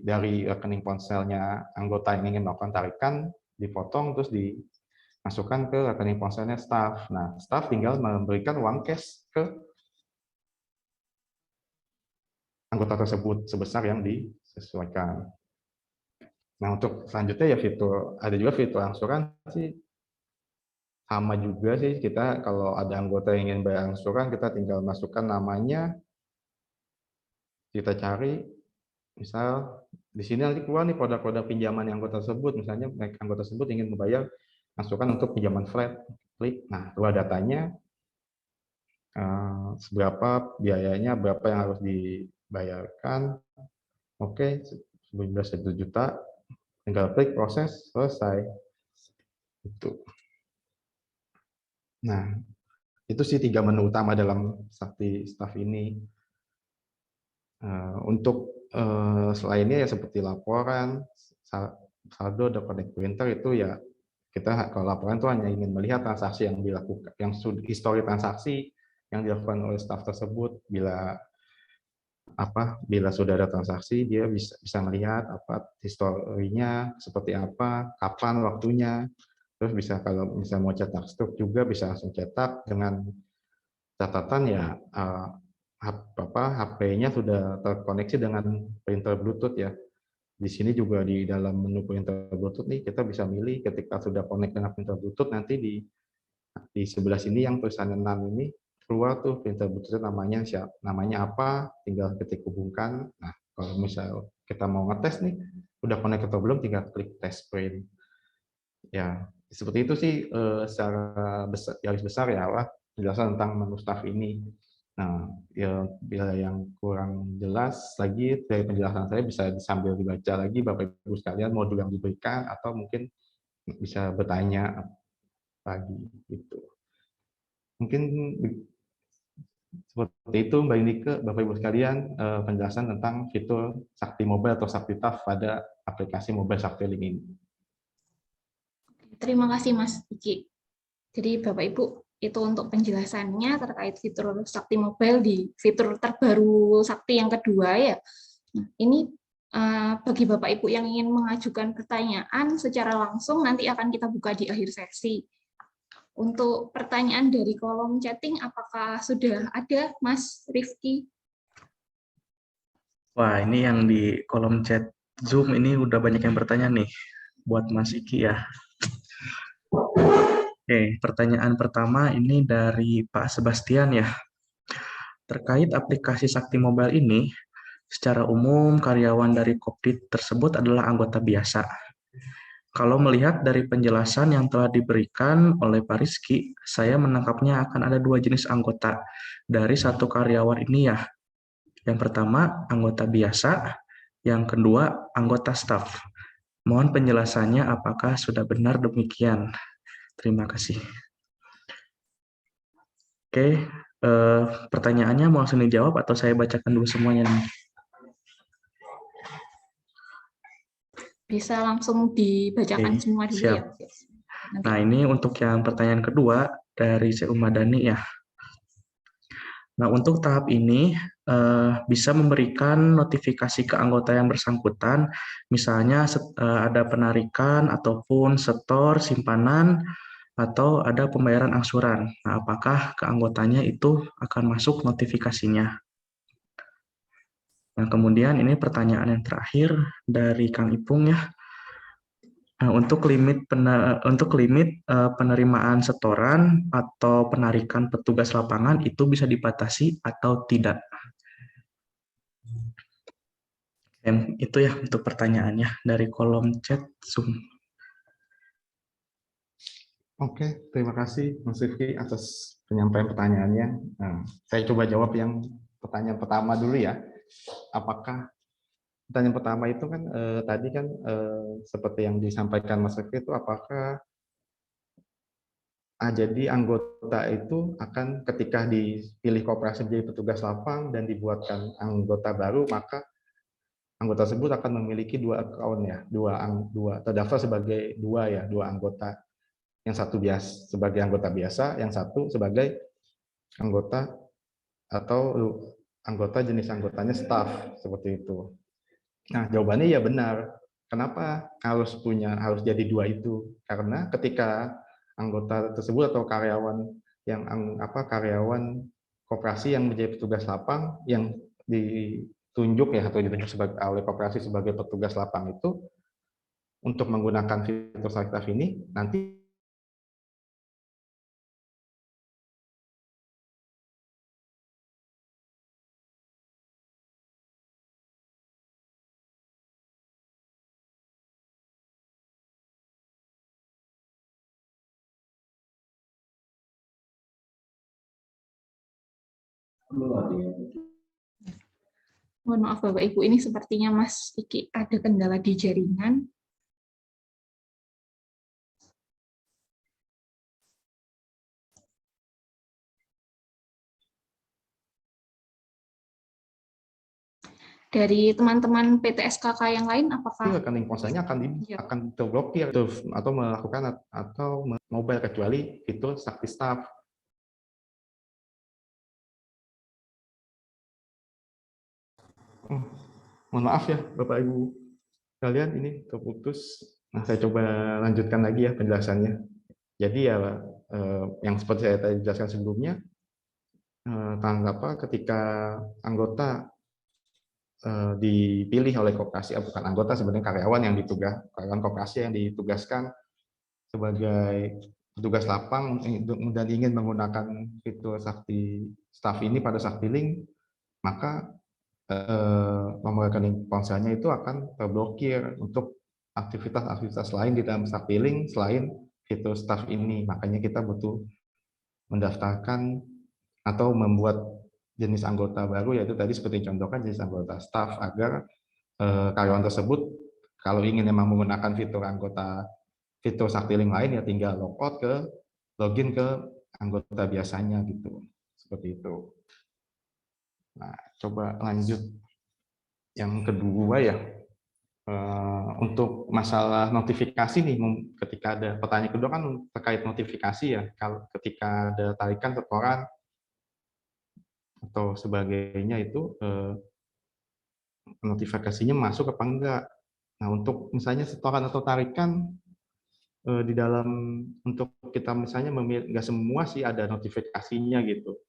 dari rekening ponselnya anggota yang ingin melakukan tarikan dipotong terus dimasukkan ke rekening ponselnya staff. Nah, staff tinggal memberikan uang cash ke anggota tersebut sebesar yang disesuaikan. Nah, untuk selanjutnya ya ada juga fitur angsuran sih, sama juga sih, kita kalau ada anggota yang ingin bayar angsuran, kita tinggal masukkan namanya, kita cari, misal di sini nanti keluar nih kode-kode pinjaman yang anggota tersebut, misalnya anggota tersebut ingin membayar angsuran untuk pinjaman flat, klik, nah keluar datanya, seberapa biayanya, berapa yang harus dibayarkan, oke, 1 juta, tinggal klik proses, selesai. Itu. Nah, itu sih 3 menu utama dalam Sakti Staff ini. Untuk selainnya ya seperti laporan, saldo, dan connect printer itu ya kita kalau laporan itu hanya ingin melihat transaksi yang dilakukan, yang histori transaksi yang dilakukan oleh staf tersebut. Bila sudah ada transaksi, dia bisa melihat historinya seperti apa, kapan waktunya. Terus bisa kalau misalnya mau cetak stok juga bisa langsung cetak dengan catatan ya HP-nya sudah terkoneksi dengan printer Bluetooth ya. Di sini juga di dalam menu printer Bluetooth nih kita bisa milih ketika sudah connect dengan printer Bluetooth, nanti di sebelah sini yang tulisannya 6 ini keluar tuh printer Bluetooth namanya apa, tinggal ketik hubungkan. Nah, kalau misal kita mau ngetes nih udah connect atau belum, tinggal klik test print. Ya, seperti itu sih secara garis besar ya penjelasan tentang menu staff ini. Nah, ya bila yang kurang jelas lagi dari penjelasan saya bisa sambil dibaca lagi Bapak Ibu sekalian modul yang diberikan, atau mungkin bisa bertanya lagi gitu. Mungkin seperti itu Mbak Indike, Bapak Ibu sekalian, penjelasan tentang fitur Sakti Mobile atau Sakti TAF pada aplikasi mobile Sakti Link ini. Terima kasih Mas Iki. Jadi Bapak Ibu, itu untuk penjelasannya terkait fitur Sakti Mobile di fitur terbaru Sakti yang kedua ya. Nah, ini bagi Bapak Ibu yang ingin mengajukan pertanyaan secara langsung nanti akan kita buka di akhir sesi. Untuk pertanyaan dari kolom chatting, apakah sudah ada Mas Rifki? Wah, ini yang di kolom chat Zoom ini udah banyak yang bertanya nih buat Mas Iki ya. Oke, pertanyaan pertama ini dari Pak Sebastian ya. Terkait aplikasi Sakti Mobile ini, secara umum karyawan dari Kopdit tersebut adalah anggota biasa. Kalau melihat dari penjelasan yang telah diberikan oleh Pak Rizky, saya menangkapnya akan ada 2 jenis anggota dari satu karyawan ini ya. Yang pertama, anggota biasa. Yang kedua, anggota staf. Mohon penjelasannya apakah sudah benar demikian. Terima kasih. Oke, pertanyaannya mau langsung dijawab atau saya bacakan dulu semuanya nih? Bisa langsung dibacakan semua dulu siap. ya. Nanti. Nah, ini untuk yang pertanyaan kedua dari CU Madani ya. Nah, untuk tahap ini bisa memberikan notifikasi ke anggota yang bersangkutan, misalnya ada penarikan ataupun setor simpanan atau ada pembayaran angsuran. Nah, apakah ke anggotanya itu akan masuk notifikasinya? Nah, kemudian ini pertanyaan yang terakhir dari Kang Ipung ya. Nah, untuk limit penerimaan setoran atau penarikan petugas lapangan itu bisa dibatasi atau tidak? Itu ya untuk pertanyaannya dari kolom chat Zoom. Oke, terima kasih Mas Rifki atas penyampaian pertanyaannya. Nah, saya coba jawab yang pertanyaan pertama dulu ya. Apakah pertanyaan pertama itu kan tadi kan seperti yang disampaikan Mas Rifki itu apakah jadi anggota itu akan ketika dipilih koperasi menjadi petugas lapang dan dibuatkan anggota baru, maka anggota tersebut akan memiliki 2 account ya, dua terdaftar sebagai dua anggota. Yang satu sebagai anggota biasa, yang satu sebagai anggota atau anggota jenis anggotanya staff seperti itu. Nah, jawabannya ya benar. Kenapa harus jadi 2 itu? Karena ketika anggota tersebut atau karyawan karyawan koperasi yang menjadi petugas lapang yang ditunjuk ya atau ditunjuk oleh koperasi sebagai petugas lapang itu untuk menggunakan fitur staff ini nanti Mohon maaf Bapak Ibu, ini sepertinya Mas Iki ada kendala di jaringan. Dari teman-teman PTSKK yang lain, apakah rekening ponselnya akan terblokir atau melakukan atau mobile kecuali fitur Sakti Staff. Mohon maaf ya Bapak Ibu kalian, ini terputus. Nah, saya coba lanjutkan lagi ya penjelasannya. Jadi ya yang seperti saya tadi jelaskan sebelumnya, ketika anggota dipilih oleh koperasi, bukan anggota sebenarnya, karyawan koperasi yang ditugaskan sebagai petugas lapang dan ingin menggunakan fitur Sakti Staff ini pada Saktiling, maka nomor rekening ponselnya itu akan terblokir untuk aktivitas-aktivitas lain di dalam Saktiling selain fitur Staff ini. Makanya kita butuh mendaftarkan atau membuat jenis anggota baru, yaitu tadi seperti contohkan jenis anggota staff, agar karyawan tersebut kalau ingin memang menggunakan fitur Saktiling lain ya tinggal login ke anggota biasanya gitu, seperti itu. Nah, coba lanjut yang kedua ya, untuk masalah notifikasi nih, ketika ada pertanyaan kedua kan terkait notifikasi ya, kalau ketika ada tarikan setoran atau sebagainya itu notifikasinya masuk apa enggak. Nah, untuk misalnya setoran atau tarikan di dalam, untuk kita misalnya nggak semua sih ada notifikasinya gitu.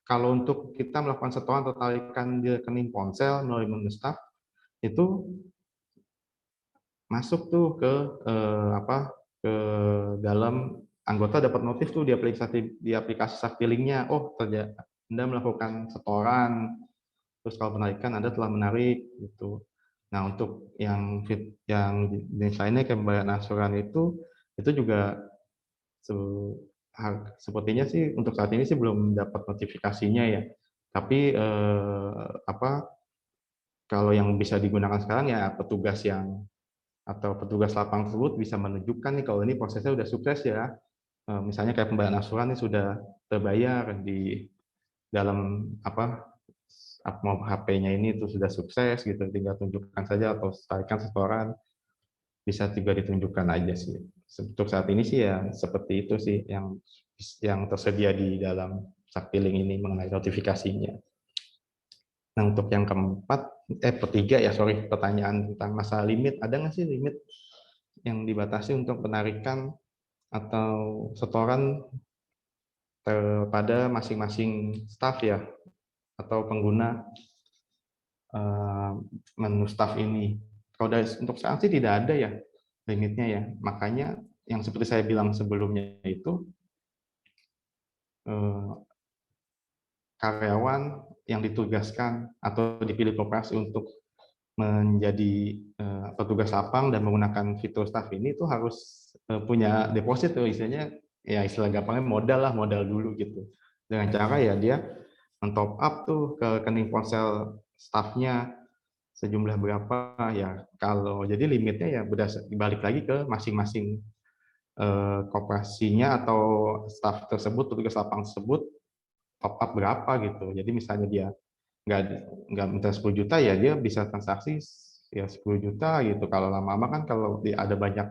Kalau untuk kita melakukan setoran atau tarikan di rekening ponsel melalui menu staff itu masuk tuh ke ke dalam, anggota dapat notif tuh di aplikasi Saktilingnya, oh Anda melakukan setoran, terus kalau penarikan Anda telah menarik gitu. Nah, untuk yang jenis lainnya kayak pembayaran asuran itu juga sepertinya sih untuk saat ini sih belum dapat notifikasinya ya. Tapi kalau yang bisa digunakan sekarang ya petugas lapang tersebut bisa menunjukkan nih kalau ini prosesnya sudah sukses ya. Misalnya kayak pembayaran asuran ini sudah terbayar di dalam HP-nya ini itu sudah sukses gitu, tinggal tunjukkan saja atau tarikan setoran bisa juga ditunjukkan aja sih. Untuk saat ini sih ya seperti itu sih yang tersedia di dalam Saktiling ini mengenai notifikasinya. Nah, untuk yang ketiga ya, pertanyaan tentang masalah limit, ada nggak sih limit yang dibatasi untuk penarikan atau setoran pada masing-masing staf ya, atau pengguna menu staff ini? Kalau untuk saat sih tidak ada ya limitnya ya. Makanya yang seperti saya bilang sebelumnya itu, karyawan yang ditugaskan atau dipilih koperasi untuk menjadi petugas lapang dan menggunakan fitur staff ini itu harus punya deposit tuh, istilahnya ya, istilah gampangnya modal dulu gitu. Dengan cara ya dia men-top up tuh ke rekening ponsel staffnya sejumlah berapa ya. Kalau jadi limitnya ya balik lagi ke masing-masing koperasinya atau staff tersebut, petugas lapang tersebut top up berapa gitu. Jadi misalnya dia nggak minta 10 juta ya dia bisa transaksi ya 10 juta gitu. Kalau lama-lama kan kalau ada banyak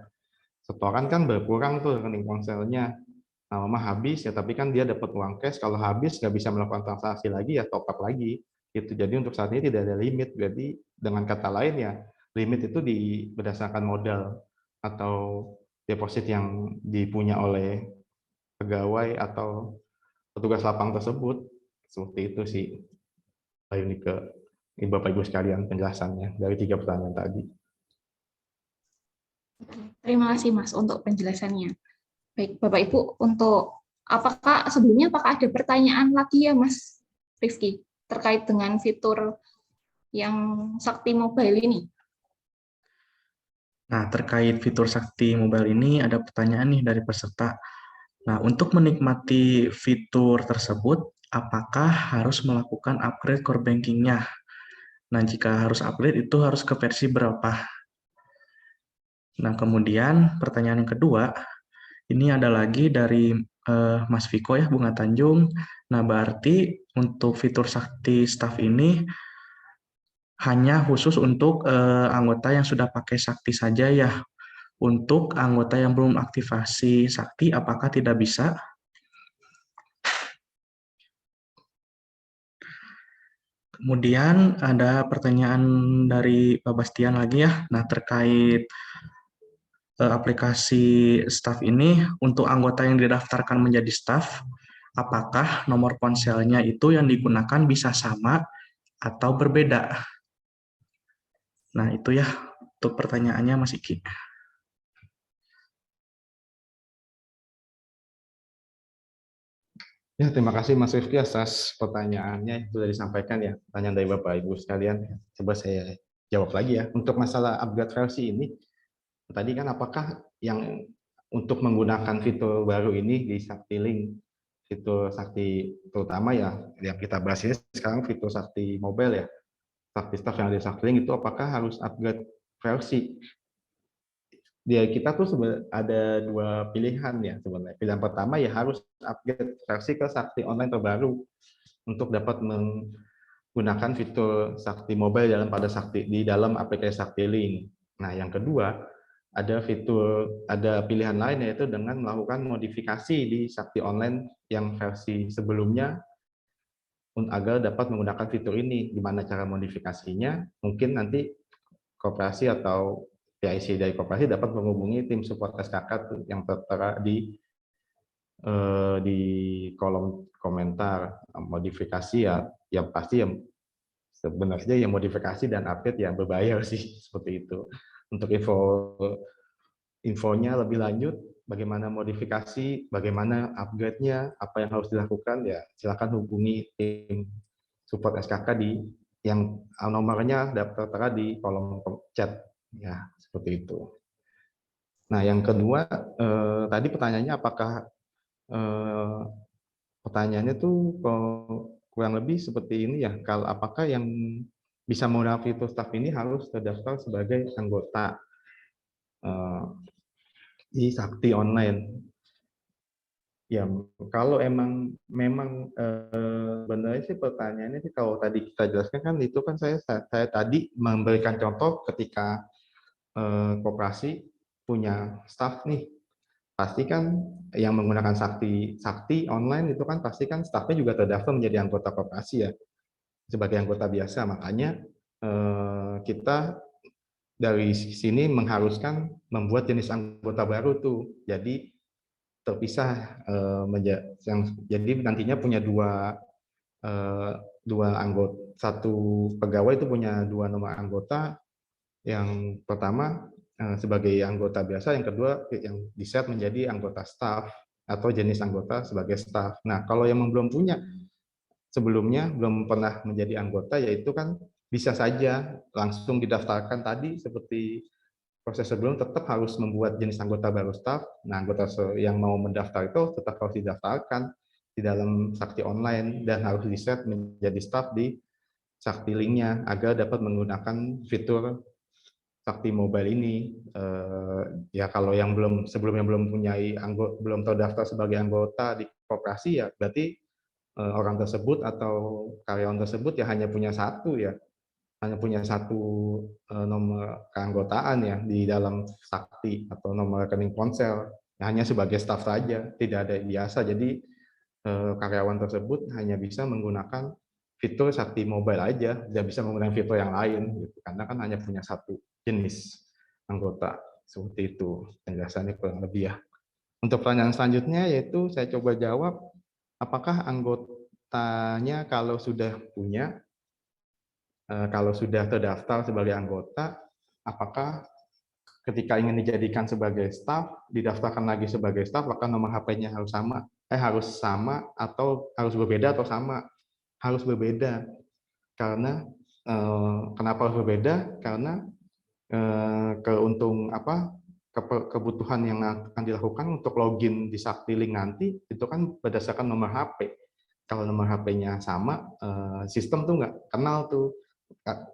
setoran kan berkurang tuh rekening ponselnya. Lama-lama habis ya, tapi kan dia dapat uang cash, kalau habis nggak bisa melakukan transaksi lagi ya top up lagi gitu. Jadi untuk saat ini tidak ada limit. Jadi dengan kata lain ya limit itu berdasarkan modal atau deposit yang dipunya oleh pegawai atau petugas lapang tersebut. Seperti itu sih, Pak Yunike. Bapak Ibu sekalian penjelasannya dari 3 pertanyaan tadi. Terima kasih Mas untuk penjelasannya. Baik, Bapak Ibu, untuk sebelumnya apakah ada pertanyaan lagi ya Mas Rifki terkait dengan fitur yang Sakti Mobile ini? Nah, terkait fitur Sakti Mobile ini ada pertanyaan nih dari peserta. Nah, untuk menikmati fitur tersebut, apakah harus melakukan upgrade core banking-nya? Nah, jika harus upgrade itu harus ke versi berapa? Nah, kemudian pertanyaan yang kedua, ini ada lagi dari Mas Viko ya, Bunga Tanjung. Nah, berarti untuk fitur Sakti Staff ini hanya khusus untuk anggota yang sudah pakai Sakti saja ya. Untuk anggota yang belum aktivasi Sakti, apakah tidak bisa? Kemudian ada pertanyaan dari Pak Bastian lagi ya. Nah, terkait aplikasi staff ini untuk anggota yang didaftarkan menjadi staff, apakah nomor ponselnya itu yang digunakan bisa sama atau berbeda? Nah, itu ya untuk pertanyaannya Mas Iki. Ya, terima kasih Mas Rifki atas pertanyaannya yang sudah disampaikan ya, pertanyaan dari Bapak Ibu sekalian. Coba saya jawab lagi ya. Untuk masalah upgrade versi ini, tadi kan apakah yang untuk menggunakan fitur baru ini di Sakti Link, fitur Sakti terutama ya, yang kita bahas ini sekarang fitur Sakti Mobile ya, Sakti Staff yang ada di Sakti Link itu apakah harus upgrade versi? Di kita tuh ada 2 pilihan ya sebenarnya. Pilihan pertama ya harus upgrade versi ke Sakti Online terbaru untuk dapat menggunakan fitur Sakti Mobile pada di dalam aplikasi Sakti Link. Nah, yang kedua ada pilihan lain yaitu dengan melakukan modifikasi di Sakti Online yang versi sebelumnya agar dapat menggunakan fitur ini. Gimana cara modifikasinya? Mungkin nanti koperasi atau PIC dari koperasi dapat menghubungi tim support SKK yang tertera di kolom komentar. Modifikasi ya pasti yang sebenarnya yang modifikasi dan update yang berbayar sih seperti itu. Untuk infonya lebih lanjut, bagaimana modifikasi, bagaimana upgrade-nya, apa yang harus dilakukan ya silakan hubungi tim support SKK yang nomornya tertera di kolom chat ya, seperti itu. Nah, yang kedua tadi pertanyaannya apakah pertanyaannya tuh kurang lebih seperti ini ya, kalau apakah yang bisa menggunakan fitur staff ini harus terdaftar sebagai anggota di Sakti Online. Ya, kalau memang benar sih pertanyaannya sih kalau tadi kita jelaskan kan itu kan saya tadi memberikan contoh ketika koperasi punya staff nih, pasti kan yang menggunakan Sakti Online itu kan pasti kan staffnya juga terdaftar menjadi anggota koperasi ya, sebagai anggota biasa. Makanya kita dari sini mengharuskan membuat jenis anggota baru tuh, jadi terpisah jadi nantinya punya dua anggota, satu pegawai itu punya 2 nomor anggota. Yang pertama sebagai anggota biasa, yang kedua yang di-set menjadi anggota staff atau jenis anggota sebagai staff. Nah, kalau yang belum punya sebelumnya belum pernah menjadi anggota, yaitu kan bisa saja langsung didaftarkan tadi seperti proses sebelum, tetap harus membuat jenis anggota baru staff. Nah, anggota yang mau mendaftar itu tetap harus didaftarkan di dalam Sakti Online dan harus di-set menjadi staff di Sakti Link-nya agar dapat menggunakan fitur Sakti Mobile ini. Ya kalau yang sebelumnya belum belum terdaftar sebagai anggota di koperasi ya berarti orang tersebut atau karyawan tersebut ya hanya punya satu nomor keanggotaan ya di dalam Sakti atau nomor rekening ponsel, ya, hanya sebagai staf saja, tidak ada biasa. Jadi karyawan tersebut hanya bisa menggunakan fitur Sakti Mobile aja, tidak bisa menggunakan fitur yang lain gitu, karena kan hanya punya satu jenis anggota. Seperti itu penjelasannya kurang lebih ya. Untuk pertanyaan selanjutnya yaitu saya coba jawab, apakah anggotanya kalau sudah punya kalau sudah terdaftar sebagai anggota, apakah ketika ingin dijadikan sebagai staf, didaftarkan lagi sebagai staf, maka nomor HP-nya harus sama atau harus berbeda atau sama? Harus berbeda. Karena kenapa harus berbeda? Karena kebutuhan yang akan dilakukan untuk login di Saktiling nanti itu kan berdasarkan nomor HP. Kalau nomor HP-nya sama, sistem tuh nggak kenal tuh.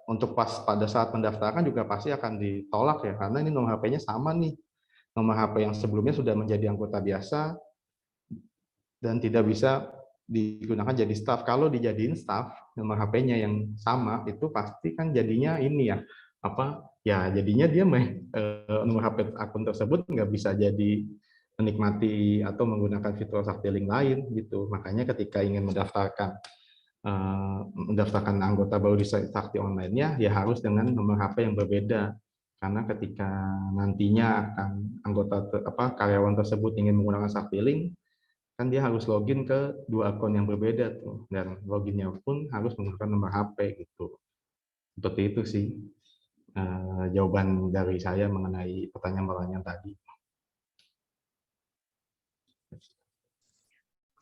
Untuk pada saat pendaftaran juga pasti akan ditolak ya, karena ini nomor HP-nya sama nih. Nomor HP yang sebelumnya sudah menjadi anggota biasa dan tidak bisa digunakan jadi staf. Kalau dijadiin staf, nomor HP-nya yang sama itu pasti kan jadinya ini ya, jadinya dia nomor HP akun tersebut nggak bisa jadi menikmati atau menggunakan fitur Saktiling lain gitu. Makanya ketika ingin mendaftarkan anggota baru di Sakti Online-nya, ya harus dengan nomor HP yang berbeda. Karena ketika nantinya akan karyawan tersebut ingin menggunakan Saktiling, kan dia harus login ke 2 akun yang berbeda tuh, dan loginnya pun harus menggunakan nomor HP gitu. Seperti itu sih jawaban dari saya mengenai pertanyaan tadi.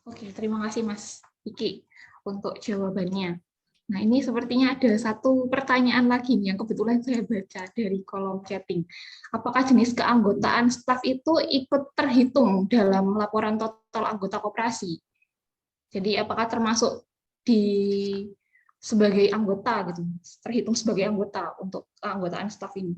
Oke, terima kasih Mas Iki untuk jawabannya. Nah, ini sepertinya ada satu pertanyaan lagi nih yang kebetulan saya baca dari kolom chatting. Apakah jenis keanggotaan staf itu ikut terhitung dalam laporan total anggota koperasi? Jadi apakah termasuk sebagai anggota gitu, terhitung sebagai anggota untuk keanggotaan staf ini?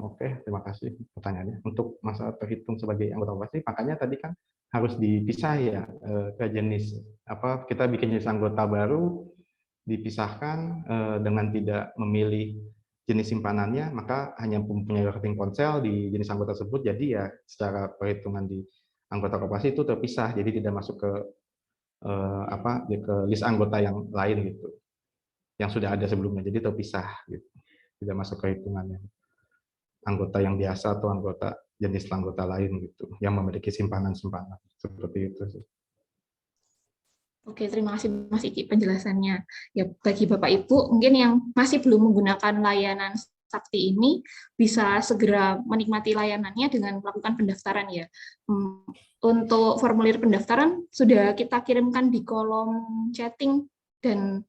Oke, terima kasih pertanyaannya. Untuk masalah terhitung sebagai anggota koperasi, makanya tadi kan harus dipisah ya ke jenis kita bikin jenis anggota baru, dipisahkan dengan tidak memilih jenis simpanannya, maka hanya mempunyai rekening ponsel di jenis anggota tersebut. Jadi ya secara perhitungan di anggota koperasi itu terpisah, jadi tidak masuk ke ke list anggota yang lain gitu, yang sudah ada sebelumnya. Jadi terpisah gitu, tidak masuk ke hitungannya anggota yang biasa atau jenis anggota lain gitu yang memiliki simpanan seperti itu sih. Oke, terima kasih Mas Iki penjelasannya. Ya, bagi Bapak Ibu mungkin yang masih belum menggunakan layanan Sakti ini bisa segera menikmati layanannya dengan melakukan pendaftaran ya. Untuk formulir pendaftaran sudah kita kirimkan di kolom chatting dan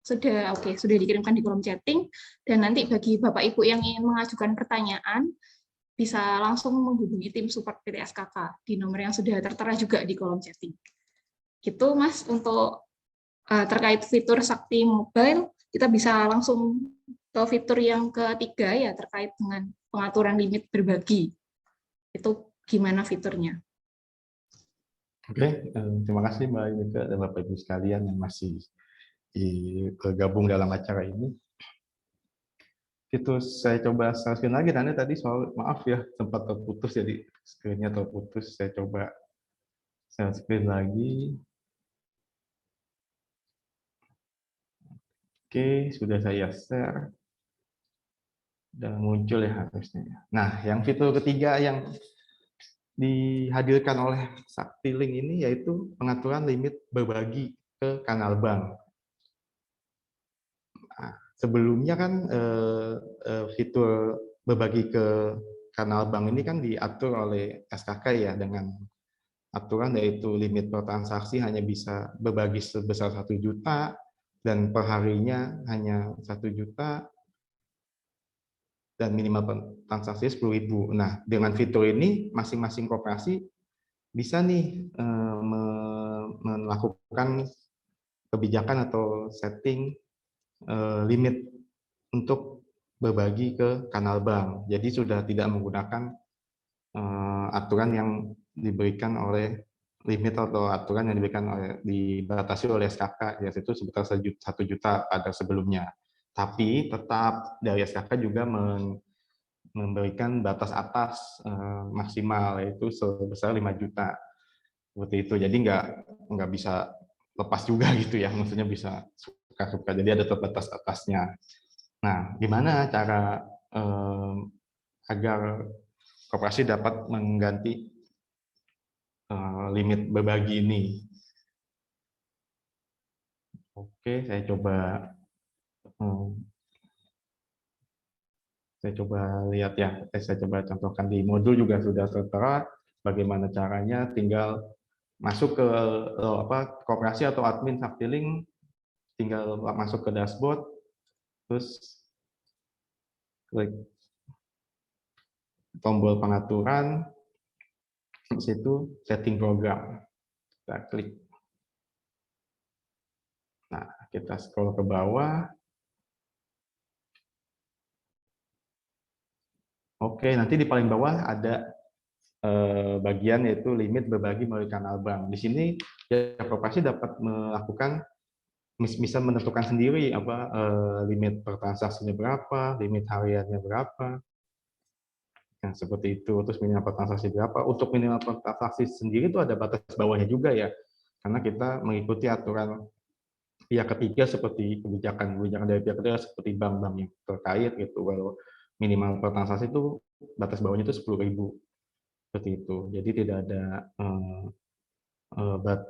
sudah dikirimkan di kolom chatting, dan nanti bagi Bapak Ibu yang ingin mengajukan pertanyaan bisa langsung menghubungi tim support PT SKK di nomor yang sudah tertera juga di kolom chatting. Gitu Mas, untuk terkait fitur Sakti Mobile, kita bisa langsung ke fitur yang ketiga ya, terkait dengan pengaturan limit berbagi. Itu gimana fiturnya? Oke, terima kasih Mbak Ineke dan Bapak Ibu sekalian yang masih bergabung dalam acara ini. Itu saya coba share lagi, Nanda tadi soal, maaf ya sempat terputus, jadi screen-nya terputus. Saya coba share screen lagi. Oke, sudah saya share dan muncul ya harusnya. Nah, yang fitur ketiga yang dihadirkan oleh Saktiling ini yaitu pengaturan limit berbagi ke kanal bank. Nah, sebelumnya kan fitur berbagi ke kanal bank ini kan diatur oleh SKK ya, dengan aturan yaitu limit per transaksi hanya bisa berbagi sebesar 1 juta dan perharinya hanya 1 juta dan minimal transaksi 10.000. Nah, dengan fitur ini masing-masing koperasi bisa nih melakukan kebijakan atau setting limit untuk berbagi ke kanal bank. Jadi sudah tidak menggunakan aturan yang diberikan oleh limit atau aturan yang dibatasi oleh SKK, yaitu sebesar 1 juta pada sebelumnya. Tapi tetap dari SKK juga memberikan batas atas maksimal, yaitu sebesar 5 juta. Seperti itu. Jadi nggak bisa lepas juga gitu ya, maksudnya bisa suka-suka. Jadi ada batas atasnya. Nah, gimana cara agar koperasi dapat mengganti limit berbagi ini? Oke, saya coba lihat ya. Saya coba contohkan di modul juga sudah tertera bagaimana caranya. Tinggal masuk ke koperasi atau admin Saktiling, tinggal masuk ke dashboard, terus klik tombol pengaturan, di situ setting program, kita klik. Nah, kita scroll ke bawah. Oke, nanti di paling bawah ada bagian yaitu limit berbagi melalui kanal bank. Di sini ya koperasi dapat melakukan bisa menentukan sendiri apa limit per transaksinya berapa, limit hariannya berapa. Nah, seperti itu. Terus minimal per transaksi berapa. Untuk minimal per transaksi sendiri itu ada batas bawahnya juga ya. Karena kita mengikuti aturan pihak ketiga seperti kebijakan dari pihak ketiga seperti bank-bank yang terkait gitu. Kalau minimal per transaksi itu batas bawahnya itu 10.000 seperti itu. Jadi tidak ada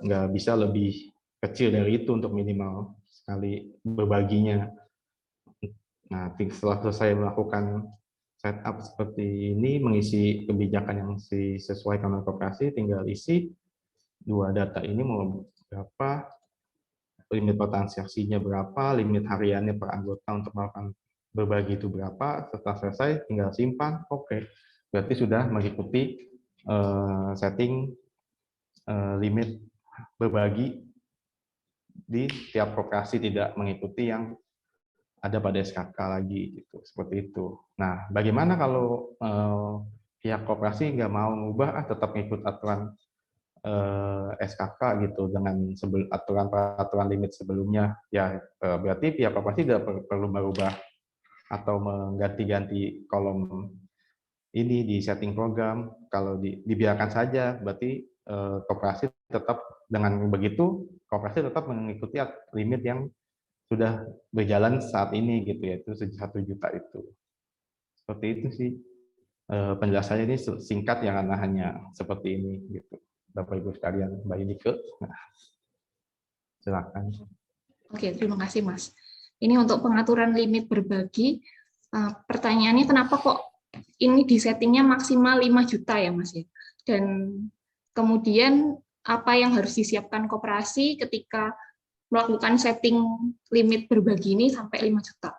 nggak bisa lebih kecil dari itu untuk minimal sekali berbaginya. Nah, setelah selesai melakukan setup seperti ini, mengisi kebijakan yang disesuaikan dengan koperasi, tinggal isi dua data ini mau berapa, limit per transaksinya berapa, limit hariannya per anggota untuk melakukan berbagi itu berapa. Setelah selesai, tinggal simpan. Oke, berarti sudah mengikuti setting limit berbagi di tiap koperasi, tidak mengikuti yang ada pada SKK lagi, gitu, seperti itu. Nah, bagaimana kalau pihak koperasi nggak mau mengubah, tetap ngikut aturan SKK gitu dengan peraturan limit sebelumnya, ya berarti pihak koperasi tidak perlu merubah atau mengganti-ganti kolom ini di setting program. Kalau dibiarkan saja, berarti koperasi tetap dengan begitu koperasi tetap mengikuti limit yang sudah berjalan saat ini gitu ya, itu 1 juta itu. Seperti itu sih penjelasannya, ini singkat yang hanya seperti ini gitu. Bapak Ibu sekalian, Mbak Yunike. Nah, silakan. Oke, terima kasih Mas. Ini untuk pengaturan limit berbagi. Pertanyaannya kenapa kok ini disettingnya maksimal 5 juta ya Mas ya? Dan kemudian apa yang harus disiapkan koperasi ketika melakukan setting limit berbagi ini sampai 5 juta?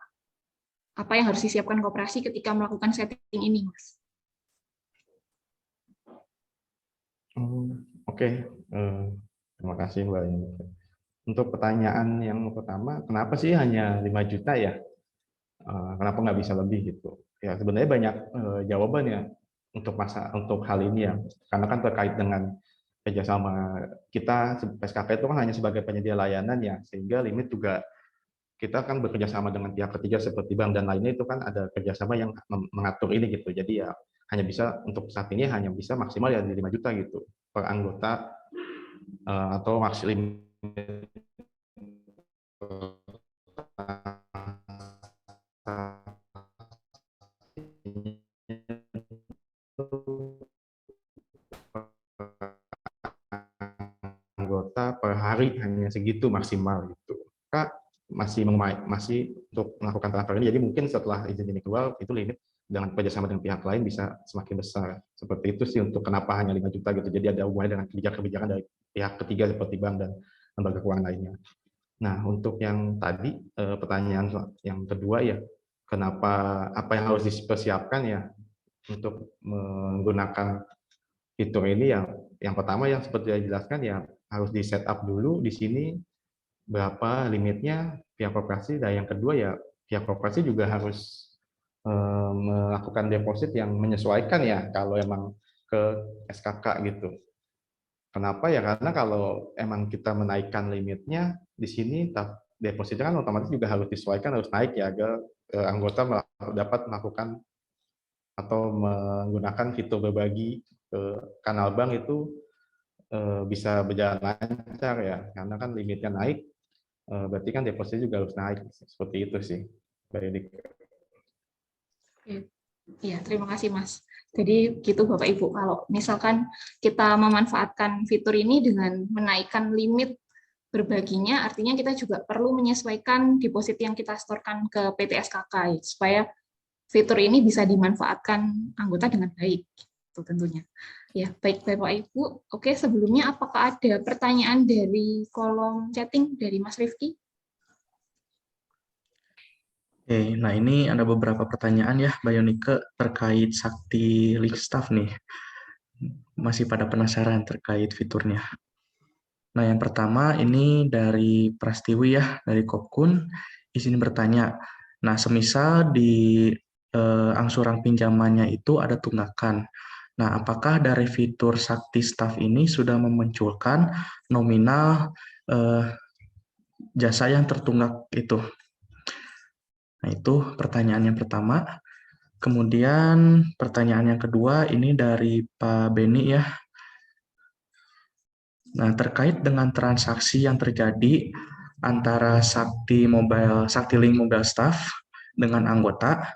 Apa yang harus disiapkan koperasi ketika melakukan setting ini, Mas? Oke. Terima kasih Mbak. Untuk pertanyaan yang pertama, kenapa sih hanya 5 juta ya? Kenapa nggak bisa lebih gitu? Ya sebenarnya banyak jawaban ya untuk hal ini ya. Karena kan terkait dengan kerjasama kita, SKK itu kan hanya sebagai penyedia layanan ya, sehingga limit juga kita kan bekerja sama dengan pihak ketiga seperti bank dan lainnya, itu kan ada kerjasama yang mengatur ini gitu. Jadi ya hanya bisa untuk saat ini hanya bisa maksimal ya di 5 juta gitu per anggota atau maksimal anggota per hari hanya segitu maksimal gitu. Kak masih untuk melakukan transfer ini, jadi mungkin setelah izin ini keluar itu limit dengan kerjasama dengan pihak lain bisa semakin besar. Seperti itu sih untuk kenapa hanya 5 juta gitu. Jadi ada hubungannya dengan kebijakan dari pihak ketiga seperti bank dan lembaga keuangan lainnya. Nah, untuk yang tadi pertanyaan yang kedua ya, kenapa, apa yang harus dipersiapkan ya untuk menggunakan fitur ini ya. Yang pertama yang seperti dijelaskan ya harus di setup dulu di sini berapa limitnya pihak koperasi, dan yang kedua ya pihak koperasi juga harus melakukan deposit yang menyesuaikan ya kalau emang ke SKK gitu. Kenapa ya? Karena kalau emang kita menaikkan limitnya di sini, depositnya kan otomatis juga harus disesuaikan, harus naik ya agar anggota dapat melakukan atau menggunakan fitur berbagi ke kanal bank itu bisa berjalan lancar ya, karena kan limitnya naik, berarti kan deposit juga harus naik. Seperti itu sih, Mbak Edik. Iya, terima kasih Mas. Jadi gitu Bapak Ibu, kalau misalkan kita memanfaatkan fitur ini dengan menaikkan limit berbaginya artinya kita juga perlu menyesuaikan deposit yang kita setorkan ke PT SKK ya, supaya fitur ini bisa dimanfaatkan anggota dengan baik, itu tentunya. Ya, baik Bapak Ibu. Oke, sebelumnya apakah ada pertanyaan dari kolom chatting dari Mas Rifki? Oke, nah ini ada beberapa pertanyaan ya, Mbak Yonike, terkait Sakti Link Staff nih. Masih pada penasaran terkait fiturnya. Nah, yang pertama ini dari Prastiwi ya, dari Kopkun, izin bertanya. Nah, semisal di angsuran pinjamannya itu ada tunggakan. Nah, apakah dari fitur Sakti Staff ini sudah memunculkan nominal jasa yang tertunggak itu? Nah, itu pertanyaan yang pertama. Kemudian pertanyaan yang kedua ini dari Pak Beni ya. Nah, terkait dengan transaksi yang terjadi antara Sakti Link Mobile Staff dengan anggota,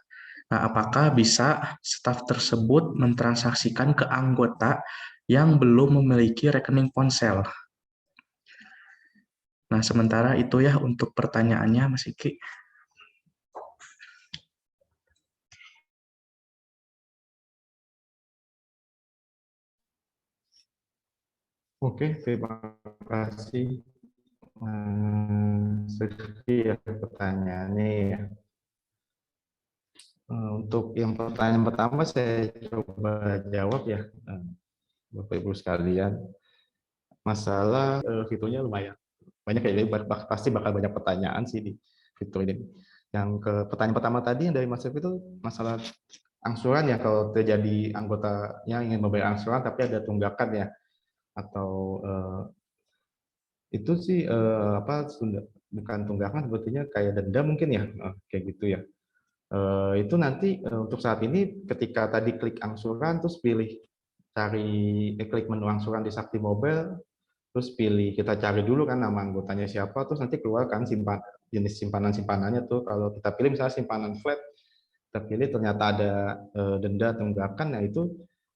nah apakah bisa staf tersebut mentransaksikan ke anggota yang belum memiliki rekening ponsel? Nah, sementara itu ya untuk pertanyaannya, Mas Iki. Oke, terima kasih. Sedikit ya pertanyaannya ya. Untuk yang pertanyaan pertama saya coba jawab ya, Bapak Ibu sekalian. Masalah fiturnya lumayan banyak ya, pasti bakal banyak pertanyaan sih di fitur ini. Yang ke pertanyaan pertama tadi yang dari Mas Rifki itu masalah angsuran ya, kalau terjadi anggotanya ingin membayar angsuran tapi ada tunggakan ya, atau itu sih bukan tunggakan, sebetulnya kayak denda mungkin ya, kayak gitu ya. Itu nanti untuk saat ini ketika tadi klik angsuran terus pilih klik menu angsuran di Sakti Mobile, terus kita cari dulu kan nama anggotanya siapa, terus nanti keluar kan jenis simpanannya tuh. Kalau kita pilih misalnya simpanan flat, kita pilih ternyata ada denda tunggakan, nah itu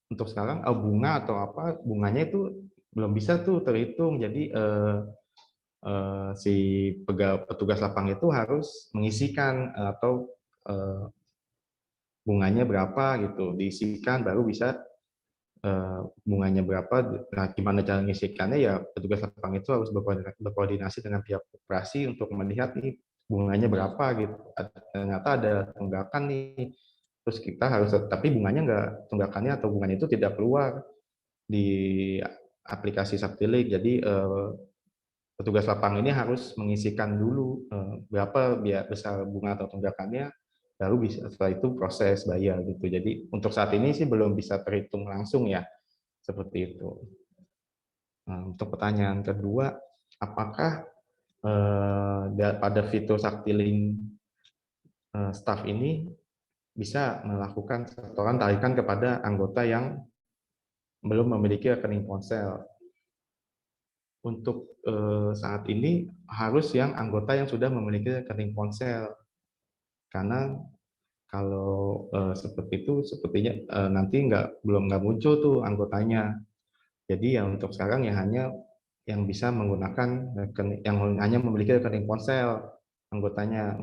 untuk sekarang bunga atau apa, bunganya itu belum bisa tuh terhitung. Jadi si petugas lapang itu harus mengisikan atau bunganya berapa gitu, diisikan baru bisa bunganya berapa. Nah, gimana cara mengisikannya ya, petugas lapang itu harus berkoordinasi dengan pihak koperasi untuk melihat nih bunganya berapa gitu. Ternyata ada tunggakan nih, terus kita harus, tapi bunganya tunggakannya atau bunganya itu tidak keluar di aplikasi Sakti Link. Jadi petugas lapang ini harus mengisikan dulu berapa besar bunga atau tunggakannya, baru bisa setelah itu proses bayar gitu. Jadi untuk saat ini sih belum bisa terhitung langsung ya, seperti itu. Nah, untuk pertanyaan kedua, apakah pada fitur Sakti Link Staff ini bisa melakukan setoran tarikan kepada anggota yang belum memiliki rekening ponsel? Untuk saat ini harus yang anggota yang sudah memiliki rekening ponsel, karena kalau seperti itu sepertinya nanti belum muncul tuh anggotanya. Jadi ya untuk sekarang ya hanya yang bisa menggunakan yang hanya memiliki rekening ponsel anggotanya.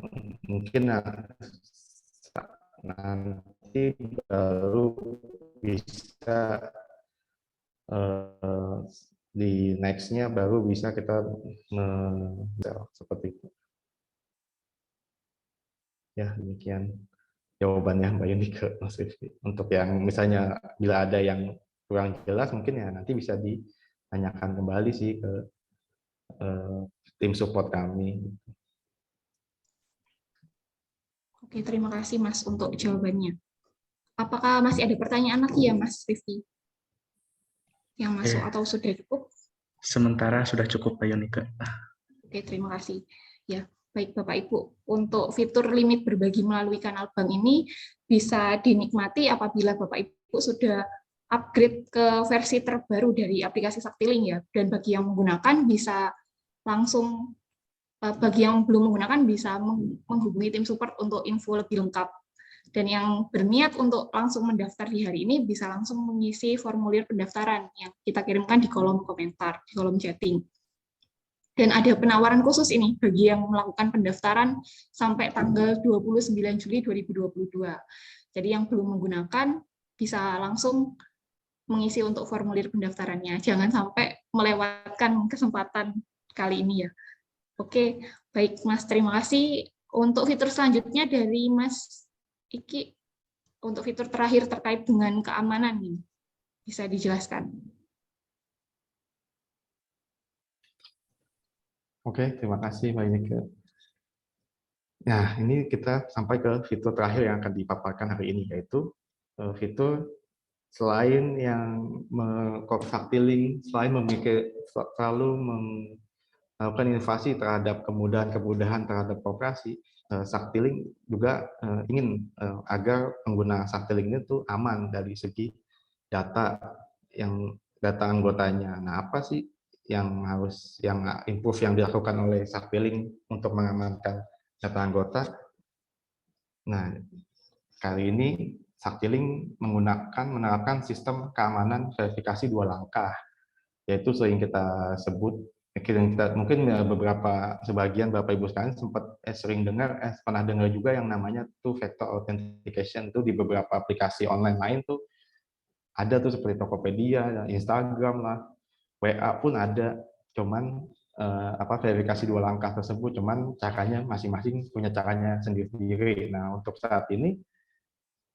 Mungkin nanti baru bisa di next-nya baru bisa kita seperti itu. Ya, demikian jawabannya Mbak Yuni ke Mas Rifki. Untuk yang misalnya bila ada yang kurang jelas mungkin ya nanti bisa ditanyakan kembali sih ke tim support kami. Oke, terima kasih Mas untuk jawabannya. Apakah masih ada pertanyaan lagi ya Mas Rifki? Yang masuk atau sudah cukup? Sementara sudah cukup, Pak Yonike. Oke, terima kasih. Ya, baik Bapak Ibu. Untuk fitur limit berbagi melalui kanal bank ini bisa dinikmati apabila Bapak Ibu sudah upgrade ke versi terbaru dari aplikasi Sakti Link ya. Dan bagi yang menggunakan bisa langsung, bagi yang belum menggunakan bisa menghubungi tim support untuk info lebih lengkap. Dan yang berniat untuk langsung mendaftar di hari ini bisa langsung mengisi formulir pendaftaran yang kita kirimkan di kolom komentar, di kolom chatting. Dan ada penawaran khusus ini bagi yang melakukan pendaftaran sampai tanggal 29 Juli 2022. Jadi yang belum menggunakan bisa langsung mengisi untuk formulir pendaftarannya. Jangan sampai melewatkan kesempatan kali ini ya. Oke, baik Mas, terima kasih. Untuk fitur selanjutnya dari Mas Iki, untuk fitur terakhir terkait dengan keamanan ini, bisa dijelaskan? Oke, terima kasih Mbak Ineke. Nah, ini kita sampai ke fitur terakhir yang akan dipaparkan hari ini, yaitu fitur selain yang Saktiling, selain selalu melakukan inovasi terhadap kemudahan-kemudahan terhadap koperasi, Saktiling juga ingin agar pengguna Saktiling ini tuh aman dari segi data anggotanya. Nah, apa sih yang improve yang dilakukan oleh Saktiling untuk mengamankan data anggota? Nah, kali ini Saktiling menerapkan sistem keamanan verifikasi 2 langkah, yaitu sering kita sebut, mungkin sebagian Bapak Ibu sekalian sering pernah dengar juga yang namanya two-factor authentication. Itu di beberapa aplikasi online lain tuh ada tuh, seperti Tokopedia, Instagram lah, WA pun ada. Cuman verifikasi 2 langkah tersebut, cuman caranya masing-masing punya caranya sendiri-sendiri. Nah, untuk saat ini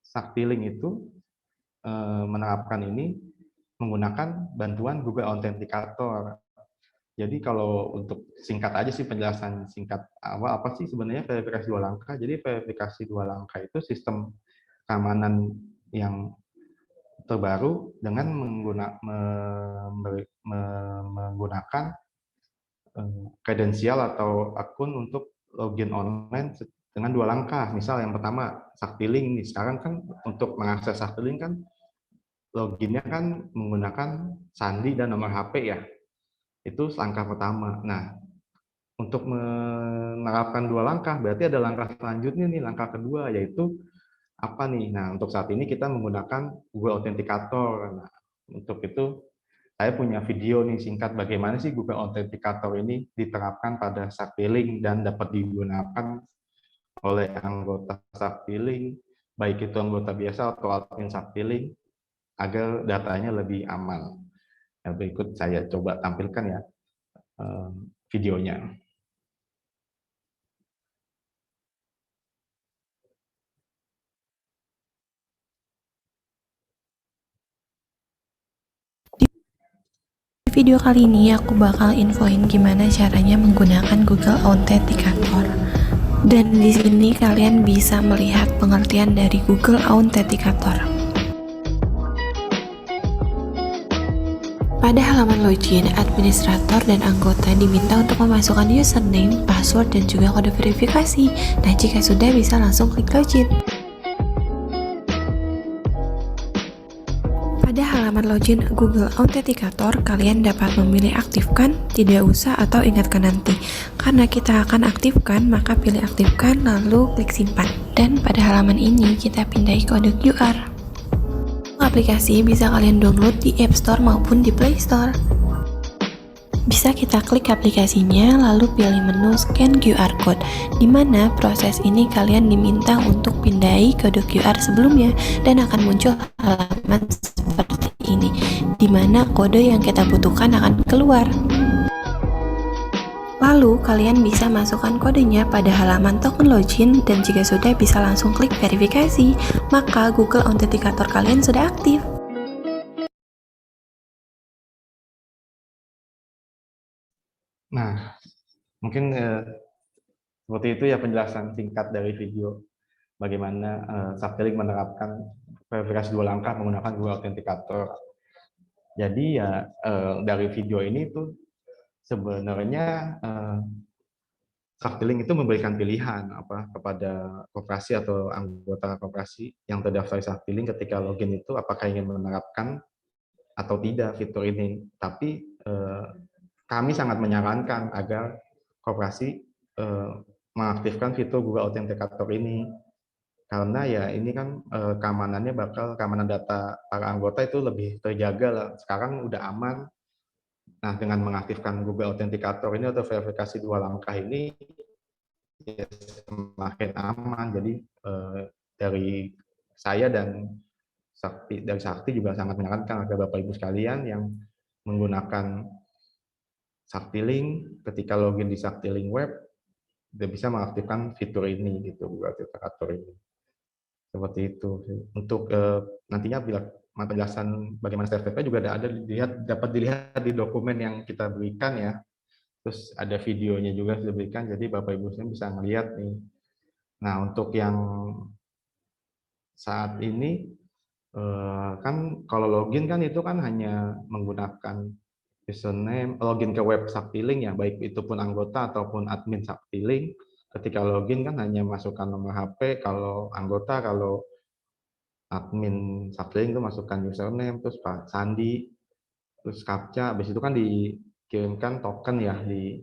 Saktiling itu menerapkan ini menggunakan bantuan Google Authenticator. Jadi kalau untuk singkat aja sih, penjelasan singkat apa sih sebenarnya verifikasi 2 langkah. Jadi verifikasi 2 langkah itu sistem keamanan yang terbaru dengan menggunakan kredensial atau akun untuk login online dengan 2 langkah. Misal yang pertama, Saktiling nih. Sekarang kan untuk mengakses Saktiling kan loginnya kan menggunakan sandi dan nomor HP ya. Itu langkah pertama. Nah, untuk menerapkan 2 langkah, berarti ada langkah selanjutnya nih, langkah kedua, yaitu apa nih? Nah, untuk saat ini kita menggunakan Google Authenticator. Nah, untuk itu saya punya video nih singkat bagaimana sih Google Authenticator ini diterapkan pada Saktiling dan dapat digunakan oleh anggota Saktiling, baik itu anggota biasa atau admin Saktiling, agar datanya lebih aman. Nah, berikut saya coba tampilkan ya videonya. Di video kali ini aku bakal infoin gimana caranya menggunakan Google Authenticator. Dan di sini kalian bisa melihat pengertian dari Google Authenticator. Pada halaman login, administrator dan anggota diminta untuk memasukkan username, password, dan juga kode verifikasi. Nah, jika sudah, bisa langsung klik login. Pada halaman login Google Authenticator, kalian dapat memilih aktifkan, tidak usah, atau ingatkan nanti. Karena kita akan aktifkan, maka pilih aktifkan, lalu klik simpan. Dan pada halaman ini, kita pindai kode QR. Aplikasi bisa kalian download di App Store maupun di Play Store. Bisa kita klik aplikasinya, lalu pilih menu scan QR code, di mana proses ini kalian diminta untuk pindai kode QR sebelumnya, dan akan muncul halaman seperti ini, di mana kode yang kita butuhkan akan keluar. Lalu, kalian bisa masukkan kodenya pada halaman token login, dan jika sudah, bisa langsung klik verifikasi, maka Google Authenticator kalian sudah aktif. Nah, mungkin seperti itu ya penjelasan singkat dari video bagaimana Saktiling menerapkan verifikasi 2 langkah menggunakan Google Authenticator. Jadi ya dari video ini tuh sebenarnya Saktiling itu memberikan pilihan kepada koperasi atau anggota koperasi yang terdaftar Saktiling ketika login itu apakah ingin menerapkan atau tidak fitur ini. Tapi kami sangat menyarankan agar koperasi mengaktifkan fitur Google Authenticator ini, karena ya ini kan keamanan data para anggota itu lebih terjaga lah. Sekarang udah aman, Nah, dengan mengaktifkan Google Authenticator ini atau verifikasi 2 langkah ini ya semakin aman. Jadi dari saya dan Sakti juga sangat menyarankan agar Bapak Ibu sekalian yang menggunakan Saktilink ketika login di Saktilink web dia bisa mengaktifkan fitur ini gitu, Google Authenticator ini. Seperti itu. Untuk nantinya bila penjelasan bagaimana step-stepnya juga dapat dilihat di dokumen yang kita berikan ya. Terus ada videonya juga sudah diberikan, jadi Bapak Ibu bisa melihat nih. Nah, untuk yang saat ini kan kalau login kan itu kan hanya menggunakan username, login ke web Saktilink ya, baik itu pun anggota ataupun admin Saktilink. Ketika login kan hanya masukkan nomor HP, kalau anggota, kalau admin Saktilink itu masukkan username, terus Pak Sandi, terus captcha, habis itu kan dikirimkan token ya di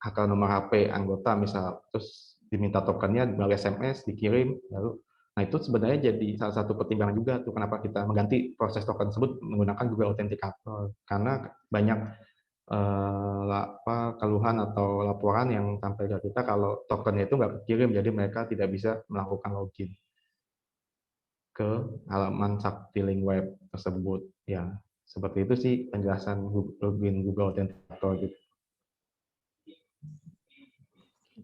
akal nomor HP anggota misal, terus diminta tokennya melalui SMS, dikirim, lalu nah itu sebenarnya jadi salah satu pertimbangan juga tuh kenapa kita mengganti proses token tersebut menggunakan Google Authenticator, karena banyak keluhan atau laporan yang sampai ke kita kalau tokennya itu nggak kirim, jadi mereka tidak bisa melakukan login ke halaman Saktilink web tersebut. Ya, seperti itu sih penjelasan login Google Authenticator gitu.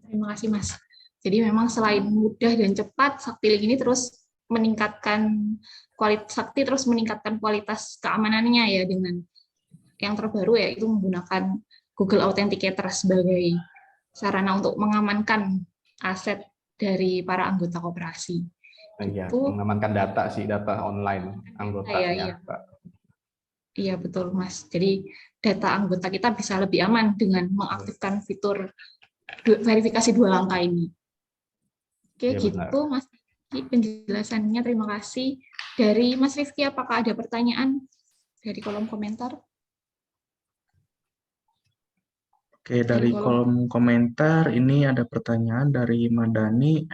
Terima kasih, Mas. Jadi memang selain mudah dan cepat, Saktilink ini terus meningkatkan kualitas keamanannya ya dengan yang terbaru yaitu menggunakan Google Authenticator sebagai sarana untuk mengamankan aset dari para anggota koperasi. Iya, mengamankan data online anggotanya. Iya betul, Mas. Jadi data anggota kita bisa lebih aman dengan mengaktifkan fitur verifikasi 2 langkah ini. Oke, ya, gitu benar. Mas penjelasannya, terima kasih. Dari Mas Rifki, apakah ada pertanyaan dari kolom komentar? Oke, dari kolom komentar ini ada pertanyaan dari Madani.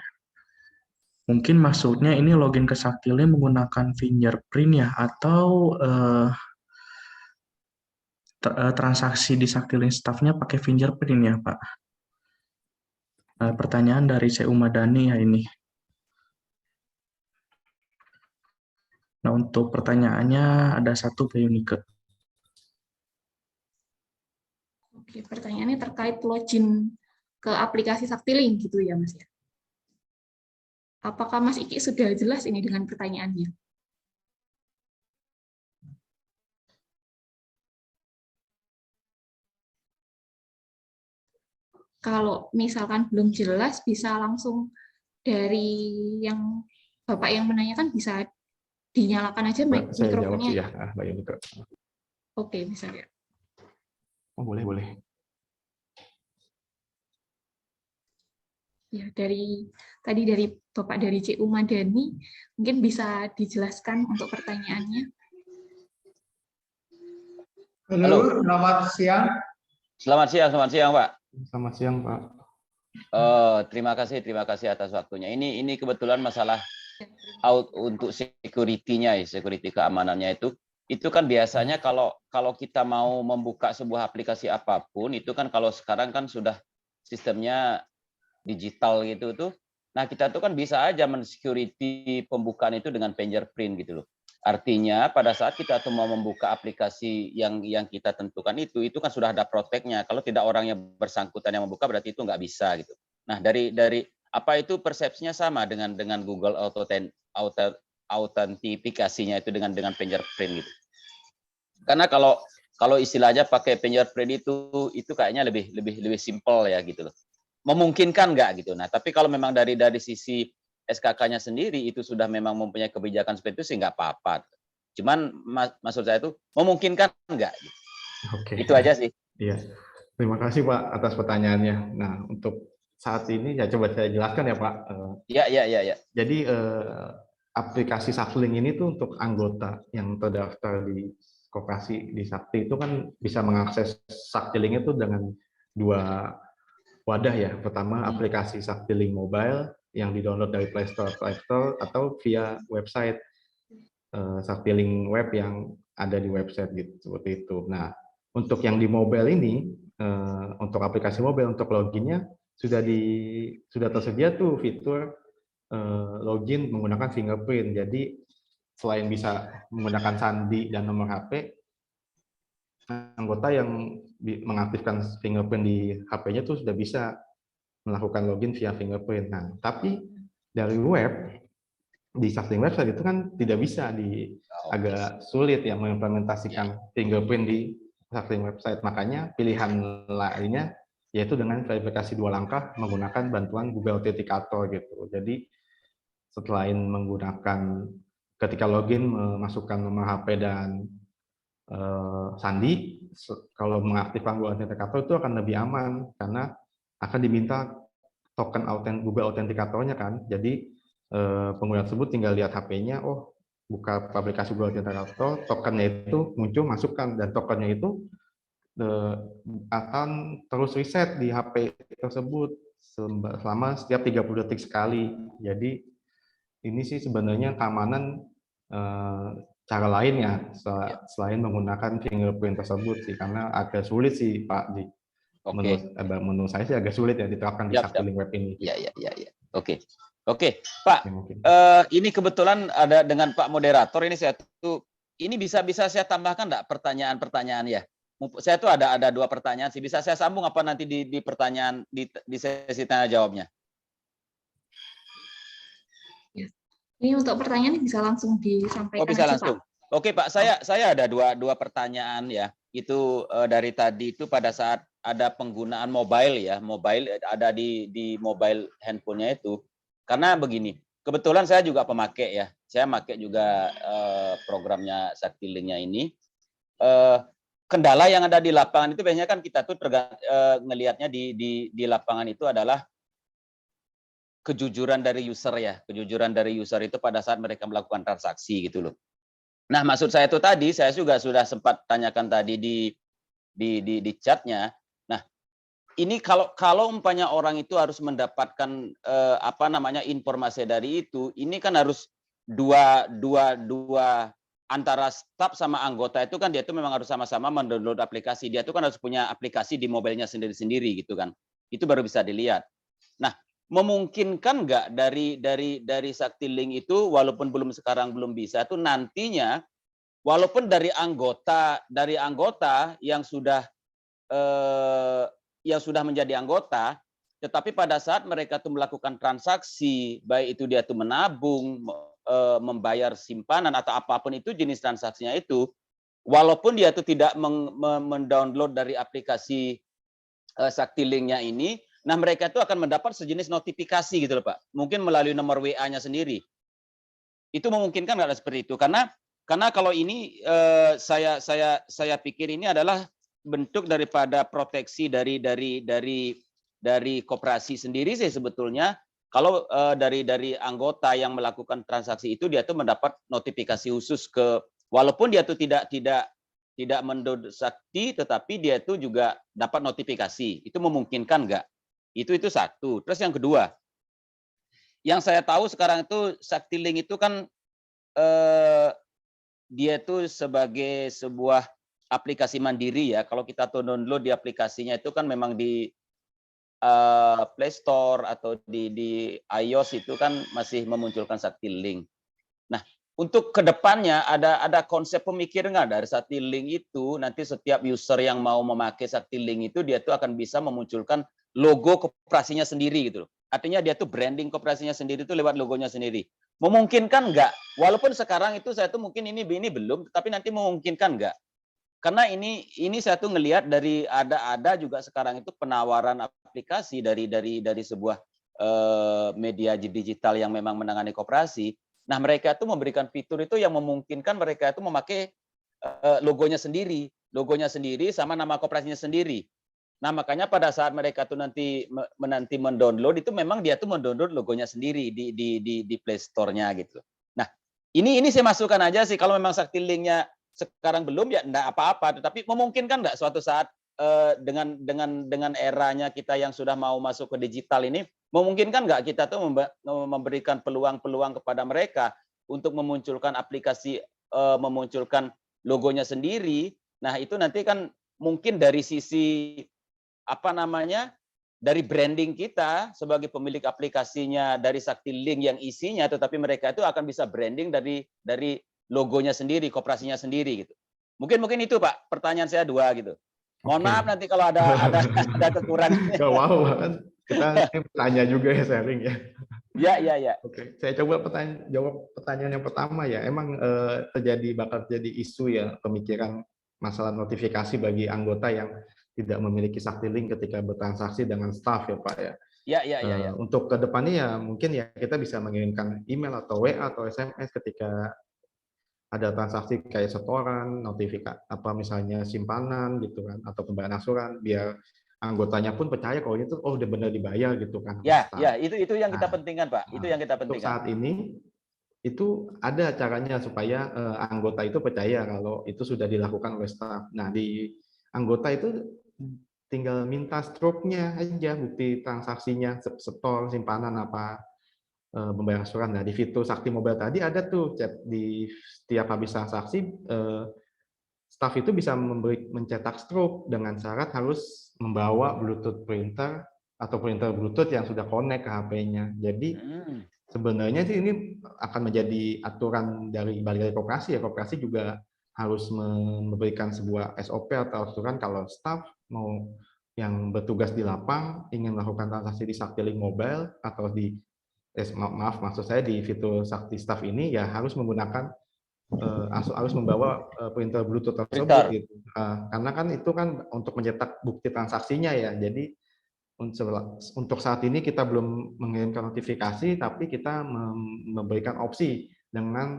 Mungkin maksudnya ini login ke Saktilink menggunakan fingerprint ya, atau transaksi di Saktilink staffnya pakai fingerprint ya, Pak? Pertanyaan dari CU Madani ya ini. Nah, untuk pertanyaannya ada satu Pak Yunike. Oke, pertanyaannya terkait login ke aplikasi Saktilink gitu ya, Mas ya. Apakah Mas Iki sudah jelas ini dengan pertanyaannya? Kalau misalkan belum jelas, bisa langsung dari yang Bapak yang menanyakan bisa dinyalakan aja mikrofonnya. Saya jawab Mbak Yunike. Oke, bisa ya. Oh, boleh. Ya, dari Bapak dari CU Madani, mungkin bisa dijelaskan untuk pertanyaannya. Halo, selamat siang. Selamat siang, Pak. Selamat siang, Pak. Terima kasih atas waktunya. Ini kebetulan masalah untuk security-nya, security keamanannya itu kan biasanya kalau kita mau membuka sebuah aplikasi apapun itu kan kalau sekarang kan sudah sistemnya digital gitu tuh. Nah, kita tuh kan bisa aja men-security pembukaan itu dengan fingerprint gitu loh. Artinya pada saat kita tuh mau membuka aplikasi yang kita tentukan itu kan sudah ada proteknya. Kalau tidak orang yang bersangkutan yang membuka berarti itu nggak bisa gitu. Nah, dari apa itu persepsinya sama dengan Google autentifikasinya itu dengan fingerprint gitu. Karena kalau istilahnya pakai fingerprint itu kayaknya lebih simple ya gitu loh. Memungkinkan nggak gitu. Nah, tapi kalau memang dari sisi SKK-nya sendiri itu sudah memang mempunyai kebijakan seperti itu sih nggak apa-apa. Cuman maksud saya itu memungkinkan nggak? Gitu. Oke. Itu aja sih. Iya. Terima kasih Pak atas pertanyaannya. Nah, untuk saat ini ya coba saya jelaskan ya Pak. Iya. Jadi aplikasi Saktilink ini tuh untuk anggota yang terdaftar di koperasi di Sakti itu kan bisa mengakses Saktilink itu dengan 2 wadah ya. Pertama aplikasi Saktilink Mobile yang di-download dari Play Store atau via website Saktilink web yang ada di website gitu seperti itu. Nah, untuk yang di mobile ini, untuk aplikasi mobile, untuk loginnya sudah tersedia tuh fitur login menggunakan fingerprint. Jadi selain bisa menggunakan sandi dan nomor HP, anggota yang mengaktifkan fingerprint di HP-nya tuh sudah bisa melakukan login via fingerprint. Nah, tapi dari web, di Saktiling website itu kan tidak bisa, agak sulit ya mengimplementasikan fingerprint di Saktiling website. Makanya pilihan lainnya yaitu dengan verifikasi 2 langkah menggunakan bantuan Google Authenticator gitu. Jadi selain menggunakan ketika login memasukkan nomor HP dan sandi, kalau mengaktifkan Google Authenticator itu akan lebih aman karena akan diminta token Google Authenticator-nya kan. Jadi pengguna tersebut tinggal lihat HP-nya, oh buka aplikasi Google Authenticator, tokennya itu muncul, masukkan, dan tokennya itu akan terus reset di HP tersebut selama setiap 30 detik sekali. Jadi ini sih sebenarnya keamanan cara lain ya selain menggunakan fingerprint tersebut sih, karena agak sulit sih Pak. Menurut saya sih agak sulit ya diterapkan di Saktiling web ini. Ya. Oke Pak. Ini kebetulan ada dengan Pak moderator ini ini bisa saya tambahkan enggak pertanyaan-pertanyaan ya? Saya tuh ada 2 pertanyaan sih. Bisa saya sambung apa nanti di pertanyaan di sesi tanya jawabnya? Ini untuk pertanyaan bisa langsung disampaikan. Oh, bisa langsung. Pak. Oke Pak, saya ada dua pertanyaan ya. Itu dari tadi itu pada saat ada penggunaan mobile ya, ada di mobile handphonenya itu. Karena begini, kebetulan saya juga pemakai ya. Saya pakai juga programnya Saktilingnya ini. Kendala yang ada di lapangan itu biasanya kan kita tuh ngelihatnya di lapangan itu adalah kejujuran dari user ya. Kejujuran dari user itu pada saat mereka melakukan transaksi gitu loh. Nah, maksud saya itu tadi saya juga sudah sempat tanyakan tadi di chatnya. Nah, ini kalau umpamanya orang itu harus mendapatkan informasi dari itu, ini kan harus dua antara staf sama anggota itu kan dia itu memang harus sama-sama mendownload aplikasi. Dia itu kan harus punya aplikasi di mobilenya sendiri-sendiri gitu kan. Itu baru bisa dilihat. Nah, memungkinkan nggak dari Saktiling itu walaupun sekarang belum bisa itu nantinya walaupun dari anggota yang sudah menjadi anggota, tetapi pada saat mereka tuh melakukan transaksi, baik itu dia tuh menabung, membayar simpanan atau apapun itu jenis transaksinya itu, walaupun dia tuh tidak mendownload dari aplikasi Saktilingnya ini, nah mereka itu akan mendapat sejenis notifikasi gitu loh Pak, mungkin melalui nomor WA-nya sendiri. Itu memungkinkan nggak seperti itu? Karena kalau ini saya pikir ini adalah bentuk daripada proteksi dari koperasi sendiri sih sebetulnya. Kalau dari anggota yang melakukan transaksi itu dia tuh mendapat notifikasi khusus walaupun dia tuh tidak mendownload Sakti, tetapi dia itu juga dapat notifikasi. Itu memungkinkan nggak? Itu satu. Terus yang kedua, yang saya tahu sekarang itu Saktiling itu kan dia itu sebagai sebuah aplikasi mandiri ya. Kalau kita download di aplikasinya itu kan memang di Play Store atau di iOS itu kan masih memunculkan Saktiling. Nah, untuk kedepannya ada konsep pemikir nggak dari Saktiling itu nanti setiap user yang mau memakai Saktiling itu dia tuh akan bisa memunculkan logo koperasinya sendiri gitu loh. Artinya dia tuh branding koperasinya sendiri tuh lewat logonya sendiri. Memungkinkan nggak? Walaupun sekarang itu saya tuh mungkin ini belum, tapi nanti memungkinkan nggak? Karena ini saya tuh ngelihat dari ada juga sekarang itu penawaran aplikasi dari sebuah media digital yang memang menangani koperasi. Nah, mereka itu memberikan fitur itu yang memungkinkan mereka itu memakai logonya sendiri sama nama koperasinya sendiri. Nah, makanya pada saat mereka tuh nanti mendownload itu memang dia tuh mendownload logonya sendiri di Play Store-nya gitu. Nah, ini saya masukkan aja sih kalau memang Saktilingnya sekarang belum ya enggak apa-apa, tetapi memungkinkan nggak suatu saat dengan eranya kita yang sudah mau masuk ke digital ini, memungkinkan nggak kita tuh memberikan peluang-peluang kepada mereka untuk memunculkan aplikasi, memunculkan logonya sendiri. Nah, itu nanti kan mungkin dari sisi apa namanya, dari branding kita sebagai pemilik aplikasinya dari Sakti-Link yang isinya, tetapi mereka itu akan bisa branding dari logonya sendiri, koperasinya sendiri gitu. Mungkin itu Pak, pertanyaan saya 2 gitu. Mohon maaf nanti kalau ada kekurangan. Gak wow, kan kita tanya juga ya, sharing ya. Ya. Oke, saya coba jawab pertanyaan yang pertama ya. Emang bakal terjadi isu ya, pemikiran masalah notifikasi bagi anggota yang tidak memiliki Sakti-Link ketika bertransaksi dengan staff ya Pak ya. Ya. Untuk kedepannya ya mungkin ya kita bisa mengirimkan email atau WA atau SMS ketika ada transaksi kayak setoran, notifikasi apa misalnya simpanan gitu kan, atau pembayaran angsuran, biar anggotanya pun percaya kalau itu udah benar dibayar gitu kan. Ya, itu yang kita pentingkan Pak. Itu yang kita Untuk pentingkan. saat ini itu ada caranya supaya anggota itu percaya kalau itu sudah dilakukan oleh staff. Nah, di anggota itu tinggal minta struknya aja, bukti transaksinya, setor, simpanan apa, pembayaran angsuran. Nah, di fitur Sakti Mobile tadi ada tuh chat di setiap habis transaksi, staff itu bisa mencetak struk dengan syarat harus membawa Bluetooth printer atau printer Bluetooth yang sudah connect ke HP-nya. Jadi sebenarnya sih ini akan menjadi aturan dari koperasi ya. Koperasi juga harus memberikan sebuah SOP atau aturan kalau staff mau yang bertugas di lapang ingin melakukan transaksi di Sakti-Link Mobile atau di maksud saya di fitur Sakti Staff ini ya harus menggunakan harus membawa printer Bluetooth tersebut gitu. Karena kan itu kan untuk mencetak bukti transaksinya ya. Jadi untuk saat ini kita belum mengirimkan notifikasi, tapi kita memberikan opsi dengan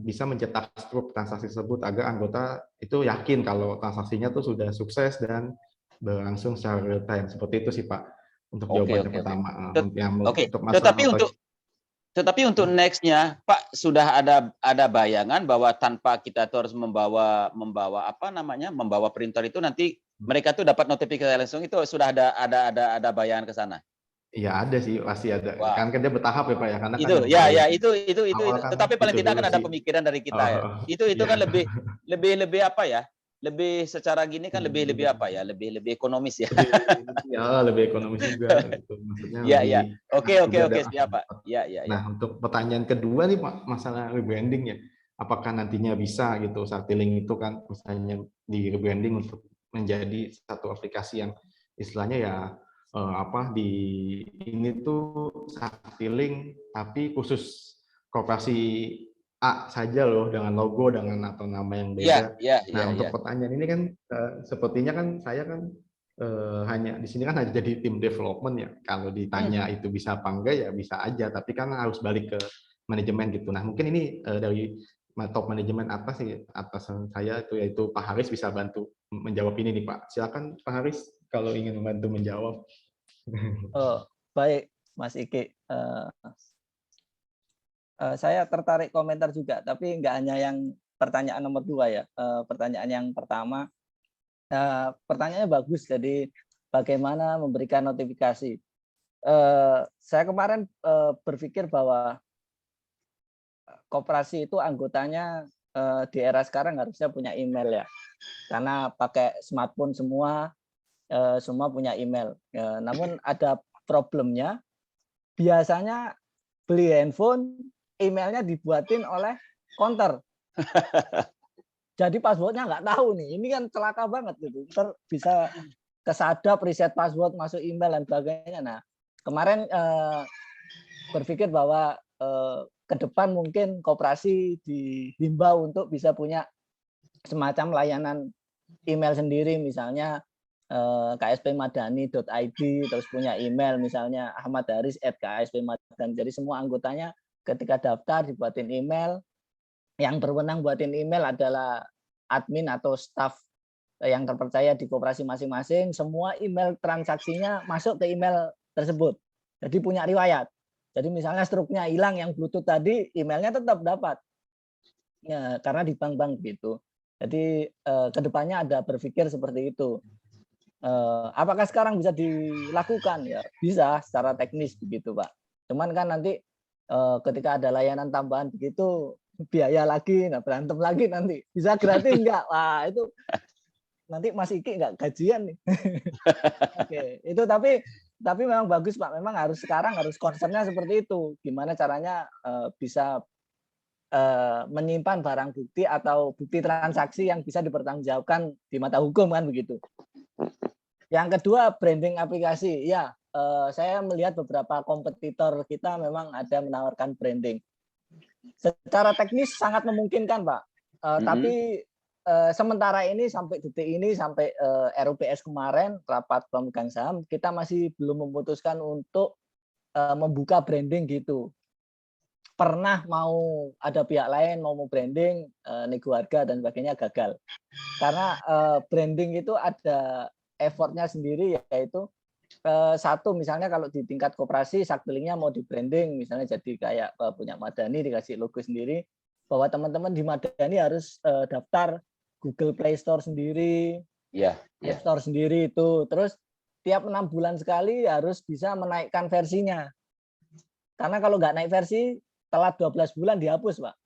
bisa mencetak struk transaksi tersebut agar anggota itu yakin kalau transaksinya tuh sudah sukses dan berlangsung secara real time. Seperti itu sih Pak untuk jawabannya pertama. Untuk masalah Tetapi untuk next-nya, Pak, sudah ada bayangan bahwa tanpa kita tuh harus membawa apa namanya, membawa printer itu nanti mereka tuh dapat notifikasi langsung, itu sudah ada bayangan ke sana? Iya ada sih, pasti ada. Kan dia bertahap ya Pak ya, karena itu kan itu. kan Tetapi paling tidak kan ada sih. pemikiran dari kita ya. Itu kan lebih apa ya? Lebih secara gini kan lebih apa ya? Lebih ekonomis ya. Ya, lebih ekonomis juga gitu. Maksudnya Iya. Oke, siap Pak. Iya. Nah, untuk pertanyaan kedua nih Pak, masalah rebranding ya. Apakah nantinya bisa gitu Sakti-Link itu kan misalnya di rebranding untuk menjadi satu aplikasi yang istilahnya ya di ini tuh Sakti-Link tapi khusus koperasi A saja loh dengan logo dengan atau nama yang beda. Untuk pertanyaan ini kan sepertinya kan saya kan hanya di sini kan hanya jadi tim development ya. Kalau ditanya itu bisa apa enggak ya bisa aja, tapi kan harus balik ke manajemen gitu. Nah, mungkin ini dari top manajemen atasan saya itu yaitu Pak Haris bisa bantu menjawab ini nih Pak. Silakan Pak Haris kalau ingin membantu menjawab. Baik Mas Iki. Saya tertarik komentar juga, tapi nggak hanya yang pertanyaan nomor 2 ya. Pertanyaan yang pertama, pertanyaannya bagus. Jadi bagaimana memberikan notifikasi? Saya kemarin berpikir bahwa koperasi itu anggotanya di era sekarang harusnya punya email ya, karena pakai smartphone semua punya email. Namun ada problemnya, biasanya beli handphone emailnya dibuatin oleh counter. Jadi passwordnya nggak tahu nih. Ini kan celaka banget gitu. Bisa kesadap reset password masuk email dan sebagainya. Nah, kemarin berpikir bahwa ke depan mungkin koperasi dihimbau untuk bisa punya semacam layanan email sendiri, misalnya kspmadani.id, terus punya email misalnya ahmadharis@kspmadani. Jadi semua anggotanya ketika daftar dibuatin email, yang berwenang buatin email adalah admin atau staff yang terpercaya di koperasi masing-masing. Semua email transaksinya masuk ke email tersebut. Jadi punya riwayat. Jadi misalnya struknya hilang yang Bluetooth tadi, emailnya tetap dapat. Ya, karena di bank-bank gitu. Jadi kedepannya ada berpikir seperti itu. Apakah sekarang bisa dilakukan? Ya bisa secara teknis begitu Pak. Cuman kan nanti ketika ada layanan tambahan begitu biaya lagi, berantem lagi nanti. Bisa gratis enggak? Wah, itu nanti Mas Iki nggak gajian nih. Oke, itu tapi memang bagus Pak. Memang sekarang harus concernnya seperti itu. Gimana caranya bisa menyimpan barang bukti atau bukti transaksi yang bisa dipertanggungjawabkan di mata hukum kan begitu. Yang kedua, branding aplikasi. Ya, saya melihat beberapa kompetitor kita memang ada menawarkan branding. Secara teknis sangat memungkinkan, Pak. Tapi sementara ini sampai detik ini, sampai RUPS kemarin, rapat pemegang saham, kita masih belum memutuskan untuk membuka branding gitu. Pernah mau ada pihak lain mau branding, nego harga dan sebagainya gagal. Karena branding itu ada effortnya sendiri, yaitu satu misalnya kalau di tingkat koperasi Saktilingnya mau di branding, misalnya jadi kayak punya Madani dikasih logo sendiri, bahwa teman-teman di Madani harus daftar Google Play Store sendiri, App Store sendiri itu. Terus tiap 6 bulan sekali harus bisa menaikkan versinya. Karena kalau nggak naik versi, telat 12 bulan dihapus, Pak.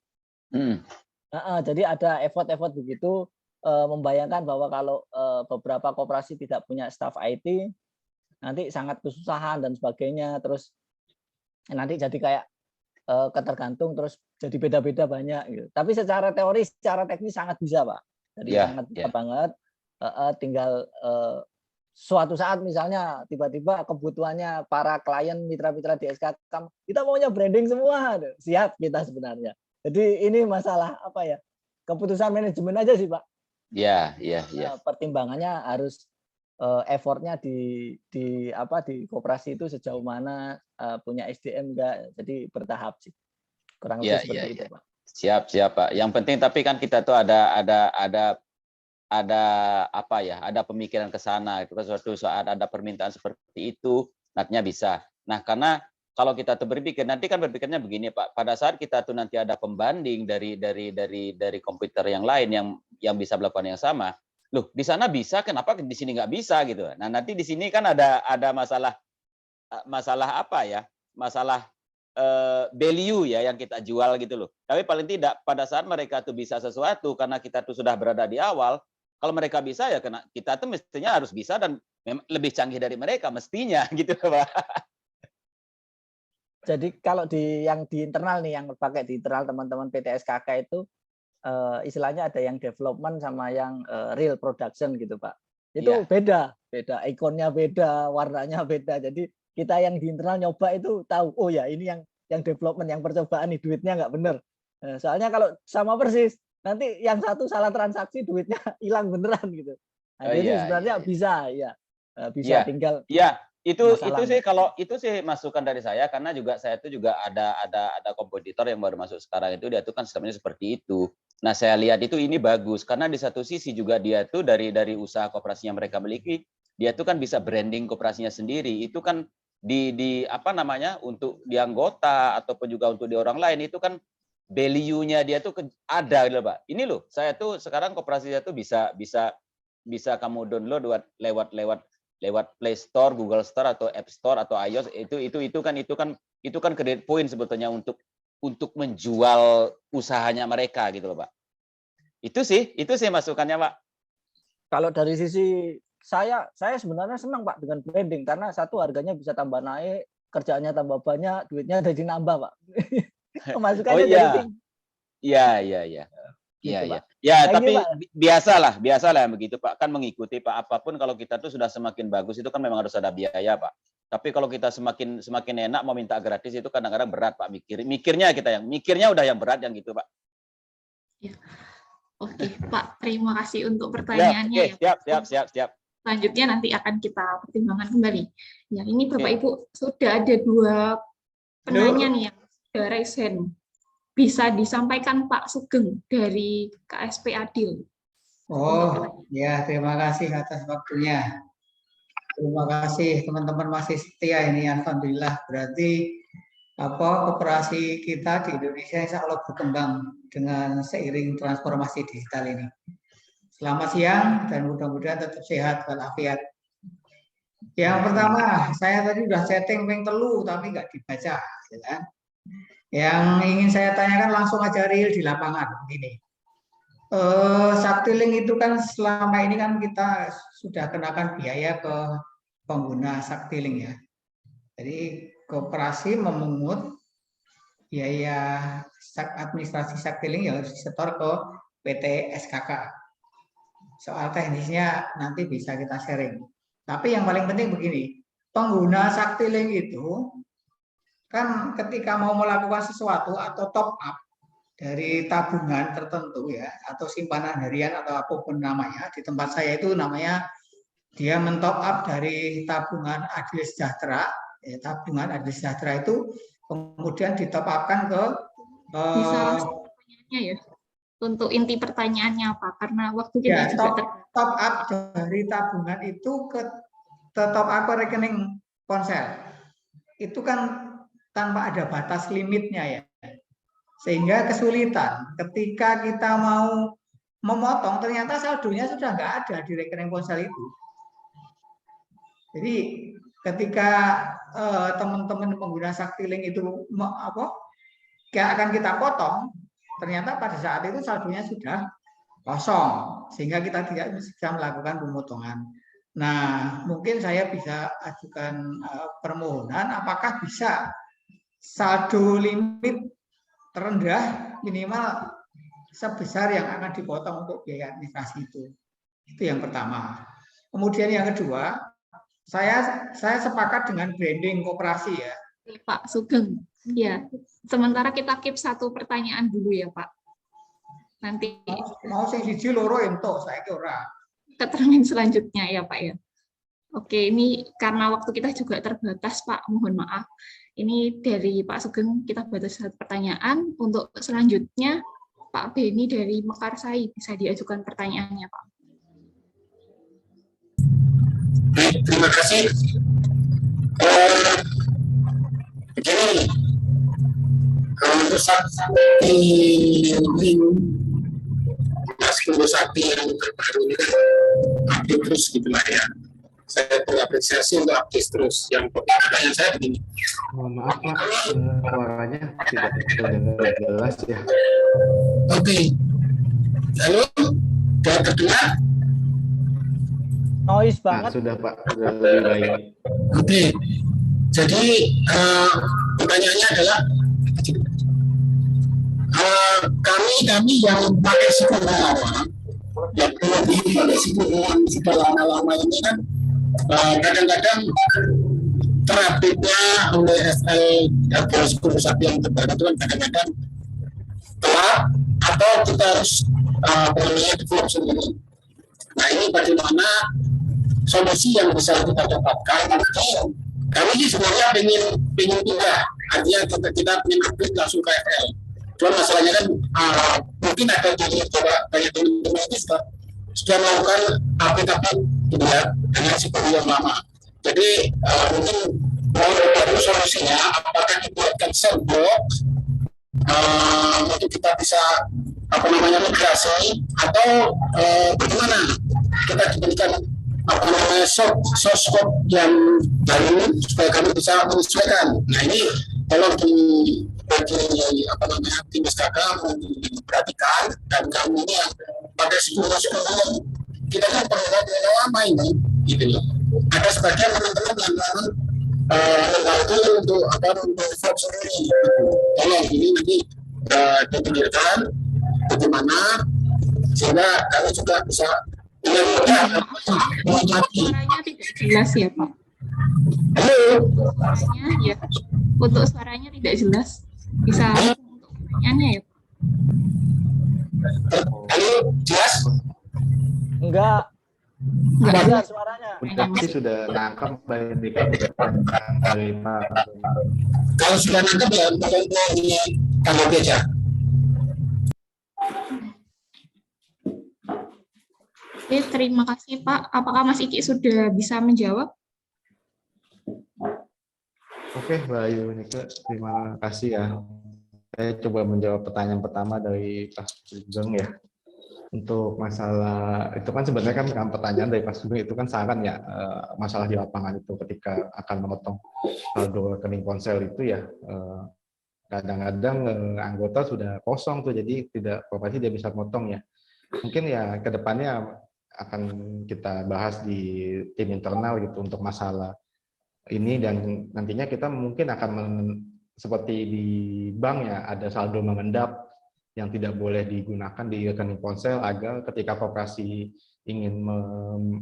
Jadi ada effort-effort begitu, membayangkan bahwa kalau beberapa koperasi tidak punya staf IT, nanti sangat kesusahan dan sebagainya. Terus nanti jadi kayak ketergantung, terus jadi beda-beda banyak gitu. Tapi secara teori, secara teknis sangat bisa, Pak. Jadi sangat bisa banget. Tinggal suatu saat misalnya tiba-tiba kebutuhannya para klien mitra-mitra di SKK, kita maunya branding semua, siap kita sebenarnya. Jadi ini masalah apa ya, keputusan manajemen aja sih Pak. Iya. Pertimbangannya harus effortnya di koperasi itu sejauh mana, punya SDM enggak, jadi bertahap sih. Kurang lebih seperti itu Pak. Siap Pak. Yang penting tapi kan kita tuh ada pemikiran ke sana. Itu kan suatu saat ada permintaan seperti itu, nantinya bisa. Nah, karena kalau kita tuh berpikir, nanti kan berpikirnya begini Pak, pada saat kita tuh nanti ada pembanding dari komputer yang lain yang bisa melakukan yang sama, loh di sana bisa, kenapa di sini nggak bisa gitu. Nah, nanti di sini kan ada masalah apa ya? Masalah value ya yang kita jual gitu loh. Tapi paling tidak pada saat mereka tuh bisa sesuatu karena kita tuh sudah berada di awal, kalau mereka bisa ya kita tuh mestinya harus bisa dan lebih canggih dari mereka mestinya gitu Pak. Jadi kalau yang di internal nih, yang pakai di internal teman-teman PT SKK itu istilahnya ada yang development sama yang real production gitu Pak. Itu beda, ikonnya beda, warnanya beda. Jadi kita yang di internal nyoba itu tahu, oh ya ini yang development, yang percobaan nih duitnya nggak bener. Soalnya kalau sama persis, nanti yang satu salah transaksi duitnya hilang beneran gitu. Nah, jadi sebenarnya bisa tinggal. Iya, itu sih kalau itu sih masukan dari saya, karena saya itu juga ada kompetitor yang baru masuk sekarang itu, dia tuh kan sistemnya seperti itu. Nah, saya lihat itu ini bagus karena di satu sisi juga dia tuh dari usaha koperasi yang mereka miliki, dia tuh kan bisa branding koperasinya sendiri. Itu kan di apa namanya, untuk di anggota ataupun juga untuk di orang lain itu kan value-nya dia tuh ada gitu Pak. Ini loh, saya tuh sekarang koperasi saya tuh bisa kamu download lewat Play Store, Google Store atau App Store atau iOS, itu kan credit point sebetulnya untuk menjual usahanya mereka gitu loh Pak. Itu sih masukannya Pak. Kalau dari sisi saya sebenarnya senang Pak dengan branding, karena satu harganya bisa tambah naik, kerjaannya tambah banyak, duitnya jadi nambah Pak. Pemasukannya jadi tinggi. Iya. Gitu, Ya, tapi biasalah yang begitu Pak, kan mengikuti Pak, apapun kalau kita tuh sudah semakin bagus itu kan memang harus ada biaya Pak. Tapi kalau kita semakin enak mau minta gratis itu kadang-kadang berat Pak, mikirnya udah yang berat yang gitu Pak. Ya. Oke Pak, terima kasih untuk pertanyaannya. Siap. Selanjutnya nanti akan kita pertimbangkan kembali. Ya, ini Bapak Ibu sudah ada 2 penanya nih yang sudah raise hand. Bisa disampaikan Pak Sugeng dari KSP Adil. Oh ya, terima kasih atas waktunya. Terima kasih teman-teman masih setia ini, alhamdulillah. Berarti koperasi kita di Indonesia insya Allah berkembang dengan seiring transformasi digital ini. Selamat siang dan mudah-mudahan tetap sehat walafiat. Yang pertama, saya tadi udah setting ping telu tapi nggak dibaca, ya kan? Yang ingin saya tanyakan langsung aja real di lapangan ini. Saktiling itu kan selama ini kan kita sudah kenakan biaya ke pengguna Saktiling ya. Jadi koperasi memungut biaya administrasi Saktiling yang harus disetor ke PT SKK. Soal teknisnya nanti bisa kita sharing. Tapi yang paling penting begini, pengguna Saktiling itu kan ketika mau melakukan sesuatu atau top up dari tabungan tertentu ya, atau simpanan harian atau apapun namanya, di tempat saya itu namanya dia mentop up dari tabungan Adil Sejahtera, ya, tabungan Adil Sejahtera itu kemudian ditop upkan ke Bisa langsung pertanyaannya ya. Untuk inti pertanyaannya apa? Karena waktu kita ya, juga top up dari tabungan itu ke top up ke rekening ponsel. Itu kan tanpa ada batas limitnya ya. Sehingga kesulitan ketika kita mau memotong, ternyata saldonya sudah nggak ada di rekening ponsel itu. Jadi ketika teman-teman pengguna Saktiling itu akan kita potong, ternyata pada saat itu saldonya sudah kosong, sehingga kita tidak bisa melakukan pemotongan. Nah, mungkin saya bisa ajukan permohonan, apakah bisa saldo limit terendah minimal sebesar yang akan dipotong untuk biaya administrasi itu. Itu yang pertama. Kemudian yang kedua, saya sepakat dengan branding koperasi ya. Pak Sugeng. Ya, sementara kita keep satu pertanyaan dulu ya Pak. Nanti mau sing siji loro entuk, saiki ora. Keterangan selanjutnya ya Pak ya. Oke, ini karena waktu kita juga terbatas Pak, mohon maaf. Ini dari Pak Sugeng kita batas satu pertanyaan. Untuk selanjutnya Pak Beni dari Mekarsai bisa diajukan pertanyaannya Pak. Baik, terima kasih. Begini, untuk Sakti Sakti yang terbaru ini kan update terus gitu lah ya. Saya mengapresiasi untuk update terus. Yang pertanyaan saya begini. Maaf Pak, suaranya tidak terdengar jelas ya. Oke. Halo, sudah terdengar? Noise banget. Sudah Pak, sudah lebih baik. Oke. Jadi pertanyaannya adalah kami yang pakai SQL lama, yang lebih pakai SQL lama ini kan kadang-kadang terupdate-nya oleh SL Sakti yang terbaru itu kan kadang-kadang telat atau kita harus develop sendiri. Nah ini bagaimana solusi yang bisa kita dapatkan? Kami sih sebenarnya pengen pindah, artinya kita pengen upgrade langsung ke FL. Cuma masalahnya kan mungkin ada banyak teman-teman itu sudah melakukan upgrade gitu ya dengan SQL yang lama. Jadi mungkin mau baru solusinya apakah dibuatkan sandbox untuk kita bisa migrasi atau bagaimana kita diberikan source code yang baru supaya kami bisa menyesuaikan. Nah ini tolong tim SKK diperhatikan, dan kami ini yang pakai SQL kita kan pakai lama ini gitu loh. Ada sebagian teman-teman yang membantu untuk develop sendiri. Tolong ini nanti dipikirkan bagaimana sehingga kami juga bisa Suaranya tidak jelas ya Pak. Suaranya ya, untuk suaranya tidak jelas. Bisa untuk pertanyaannya ya Pak. Halo, jelas? Enggak jelas suaranya. Sih sudah nangkep dari Pak. Kalau sudah nangkep ya tanggapi aja. Oke, terima kasih Pak. Apakah Mas Iki sudah bisa menjawab? Oke, Mbak Ayu Nike, terima kasih ya. Saya coba menjawab pertanyaan pertama dari Pak Sugeng ya. Untuk masalah itu kan sebenarnya kan pertanyaan dari Pak Sugeng itu kan saran ya, masalah di lapangan itu ketika akan memotong saldo rekening ponsel itu ya, kadang-kadang anggota sudah kosong tuh, jadi tidak koperasi dia bisa potong ya. mungkin ya ke depannya akan kita bahas di tim internal gitu untuk masalah ini, dan nantinya kita mungkin akan seperti di bank ya, ada saldo mengendap yang tidak boleh digunakan di rekening ponsel, agar ketika koperasi ingin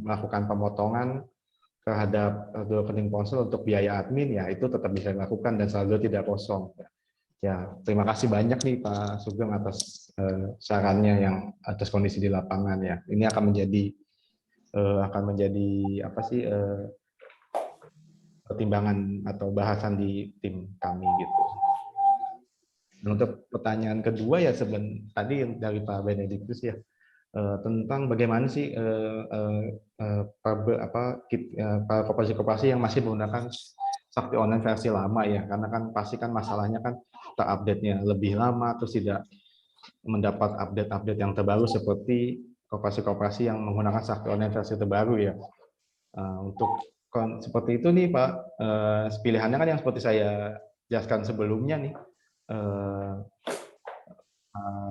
melakukan pemotongan terhadap rekening ponsel untuk biaya admin, ya itu tetap bisa dilakukan dan saldo tidak kosong. Ya, terima kasih banyak nih Pak Sugeng atas sarannya yang atas kondisi di lapangan ya. Ini akan menjadi apa sih pertimbangan atau bahasan di tim kami gitu. Dan untuk pertanyaan kedua ya tadi dari Pak Benediktus ya, tentang bagaimana sih para koperasi-koperasi yang masih menggunakan Sakti Online versi lama ya, karena kan pasti kan masalahnya kan update-nya lebih lama, terus tidak mendapat update-update yang terbaru seperti koperasi-koperasi yang menggunakan Sakti Online versi terbaru ya. Untuk seperti itu nih Pak, pilihannya kan yang seperti saya jelaskan sebelumnya nih,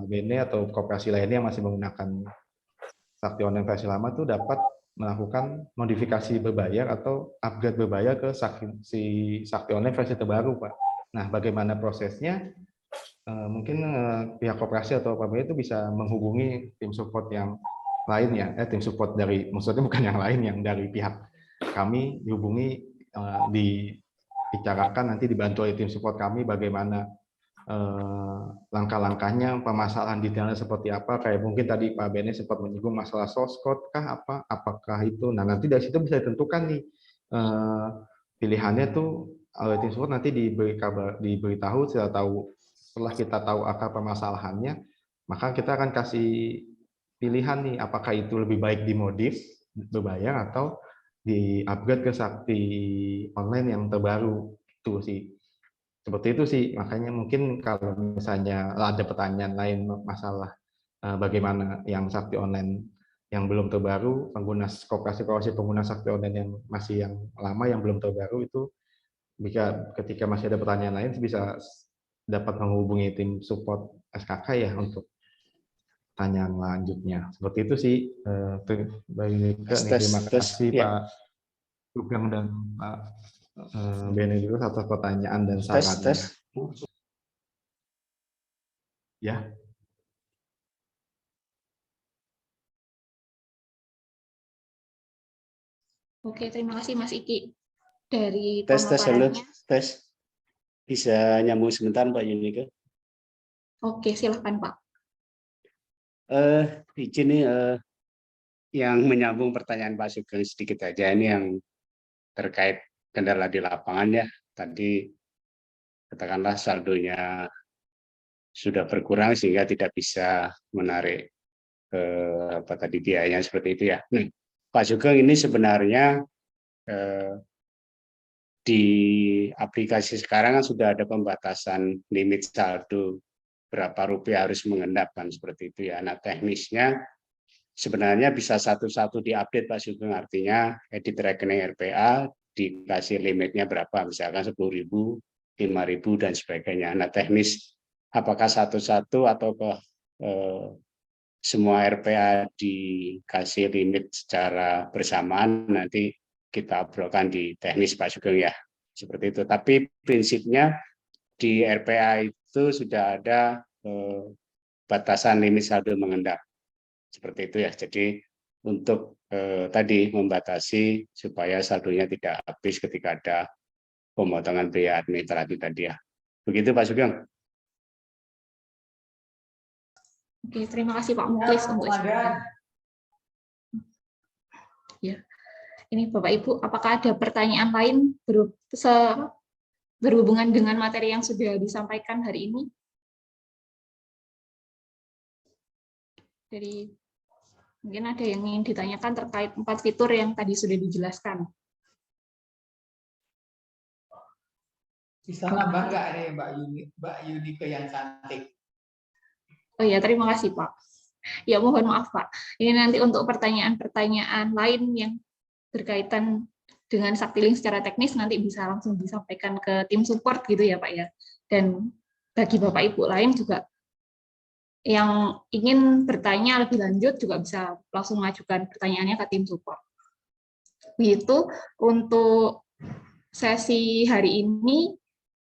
Bene atau koperasi lainnya yang masih menggunakan Sakti Online versi lama tuh dapat melakukan modifikasi berbayar atau upgrade berbayar ke Sakti Online versi terbaru Pak. Nah, bagaimana prosesnya? Mungkin pihak koperasi atau apa itu bisa menghubungi tim support yang lain ya, tim support dari, maksudnya bukan yang lain, yang dari pihak kami dihubungi, dibicarakan, nanti dibantu oleh tim support kami bagaimana langkah-langkahnya, permasalahan detailnya seperti apa, kayak mungkin tadi Pak Bene sempat menyinggung masalah source code kah, apakah itu, nah nanti dari situ bisa ditentukan nih pilihannya tuh oleh tim support, nanti diberitahu setelah kita tahu akar permasalahannya, maka kita akan kasih pilihan nih, apakah itu lebih baik dimodif berbayar atau di-upgrade ke Sakti Online yang terbaru. Itu sih. Seperti itu sih. Makanya mungkin kalau misalnya ada pertanyaan lain masalah bagaimana yang Sakti Online yang belum terbaru, koperasi pengguna Sakti Online yang masih yang lama yang belum terbaru itu, ketika masih ada pertanyaan lain bisa dapat menghubungi tim support SKK ya untuk pertanyaan lanjutnya. Seperti itu sih. Terima kasih Pak Sugeng dan Pak Benediktus atas pertanyaan dan sarannya. Ya. Oke, terima kasih Mas Iki dari tes halo, pemaparannya. tes. Bisa nyambung sebentar Pak Yunike? Oke, silakan Pak. Izin nih yang menyambung pertanyaan Pak Sugeng sedikit aja, ini yang terkait kendala di lapangan ya. Tadi katakanlah saldonya sudah berkurang sehingga tidak bisa menarik biayanya seperti itu ya. Pak Sugeng, ini sebenarnya di aplikasi sekarang kan sudah ada pembatasan limit saldo berapa rupiah harus mengendap kan seperti itu ya. Nah, teknisnya sebenarnya bisa satu-satu diupdate Pak Sugeng, artinya edit rekening RPA dikasih limitnya berapa, misalkan 10.000, 5.000 dan sebagainya. Nah, teknis apakah satu-satu atau semua RPA dikasih limit secara bersamaan, nanti kita obrolkan di teknis Pak Sugeng ya, seperti itu. Tapi prinsipnya di RPA itu sudah ada batasan limit saldo mengendap, seperti itu ya. Jadi untuk tadi membatasi supaya saldonya tidak habis ketika ada pemotongan biaya administratif tadi ya. Begitu Pak Sugeng. Oke, terima kasih Pak Muklis untuk ya. Ini Bapak Ibu, apakah ada pertanyaan lain berhubungan dengan materi yang sudah disampaikan hari ini? Jadi mungkin ada yang ingin ditanyakan terkait 4 fitur yang tadi sudah dijelaskan. Bisa nambah nggak nih Mbak Yunike yang cantik? Oh ya, terima kasih Pak. Ya, mohon maaf Pak. Ini nanti untuk pertanyaan-pertanyaan lain yang berkaitan dengan Saktiling secara teknis nanti bisa langsung disampaikan ke tim support gitu ya Pak ya. Dan bagi Bapak Ibu lain juga yang ingin bertanya lebih lanjut juga bisa langsung mengajukan pertanyaannya ke tim support. Begitu untuk sesi hari ini.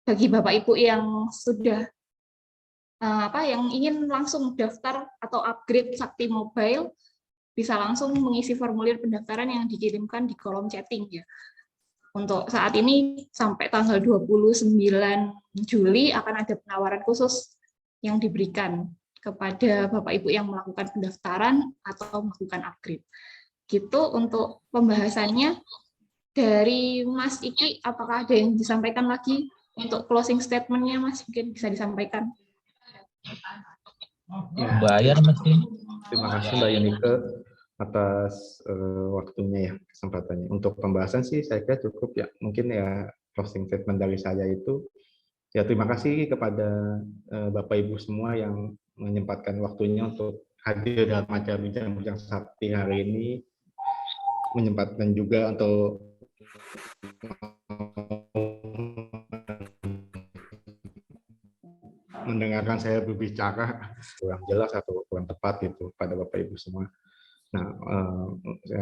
Bagi Bapak Ibu yang sudah yang ingin langsung daftar atau upgrade Sakti Mobile, bisa langsung mengisi formulir pendaftaran yang dikirimkan di kolom chatting ya. Untuk saat ini sampai tanggal 29 Juli akan ada penawaran khusus yang diberikan kepada Bapak Ibu yang melakukan pendaftaran atau melakukan upgrade. Gitu untuk pembahasannya. Dari Mas Iki, apakah ada yang disampaikan lagi untuk closing statement-nya, Mas? Mungkin bisa disampaikan. Ya. Bayar mesti. Terima kasih Mbak Yunike atas waktunya ya, kesempatannya. Untuk pembahasan sih saya kira cukup ya. Mungkin ya closing statement dari saya itu ya terima kasih kepada Bapak Ibu semua yang menyempatkan waktunya untuk hadir dalam acara bincang-bincang Sakti hari ini, menyempatkan juga untuk mendengarkan saya berbicara kurang jelas atau kurang tepat gitu pada Bapak Ibu semua. Nah,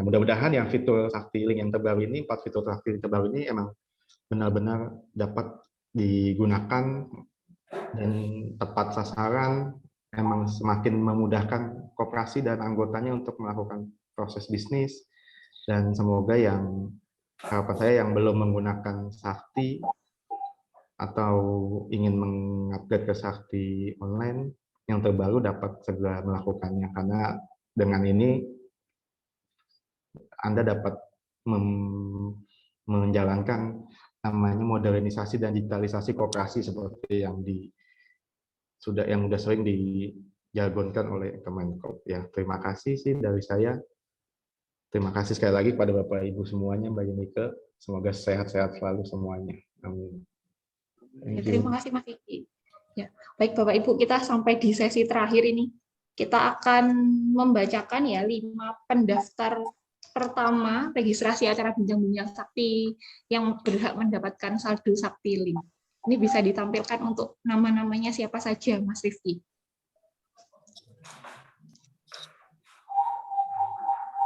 mudah-mudahan yang fitur Sakti Link yang terbaru ini, 4 fitur Sakti Link terbaru ini emang benar-benar dapat digunakan dan tepat sasaran, emang semakin memudahkan koperasi dan anggotanya untuk melakukan proses bisnis. Dan semoga yang harapan saya yang belum menggunakan Sakti atau ingin mengupgrade ke Sakti online yang terbaru dapat segera melakukannya, karena dengan ini Anda dapat menjalankan namanya modernisasi dan digitalisasi koperasi seperti yang sudah sering dijargonkan oleh Kemenkop. Ya, terima kasih sih dari saya. Terima kasih sekali lagi kepada Bapak Ibu semuanya, Mbak Yunike. Semoga sehat-sehat selalu semuanya. Amin. Terima kasih Mas Iki. Ya, baik Bapak Ibu, kita sampai di sesi terakhir ini. Kita akan membacakan ya 5 pendaftar pertama registrasi acara bincang-bincang Sakti yang berhak mendapatkan saldo Sakti Link. Ini bisa ditampilkan untuk nama-namanya siapa saja, Mas Rifki.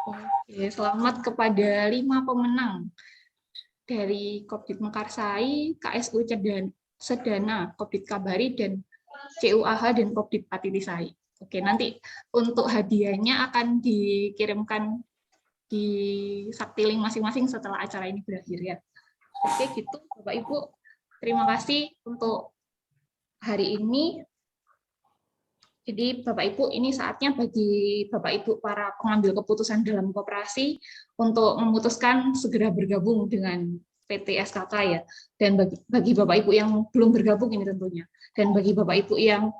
Oke, selamat kepada 5 pemenang dari Kopdit Mekarsai, KSU Sedana, Kopdit Kabari, dan CUAH dan Kopdit Patitisai. Oke, nanti untuk hadiahnya akan dikirimkan di Sakti Link masing-masing setelah acara ini berakhir ya. Oke, gitu Bapak Ibu. Terima kasih untuk hari ini. Jadi Bapak Ibu, ini saatnya bagi Bapak Ibu para pengambil keputusan dalam koperasi untuk memutuskan segera bergabung dengan PT SKK ya. Dan bagi Bapak Ibu yang belum bergabung ini tentunya. Dan bagi Bapak Ibu yang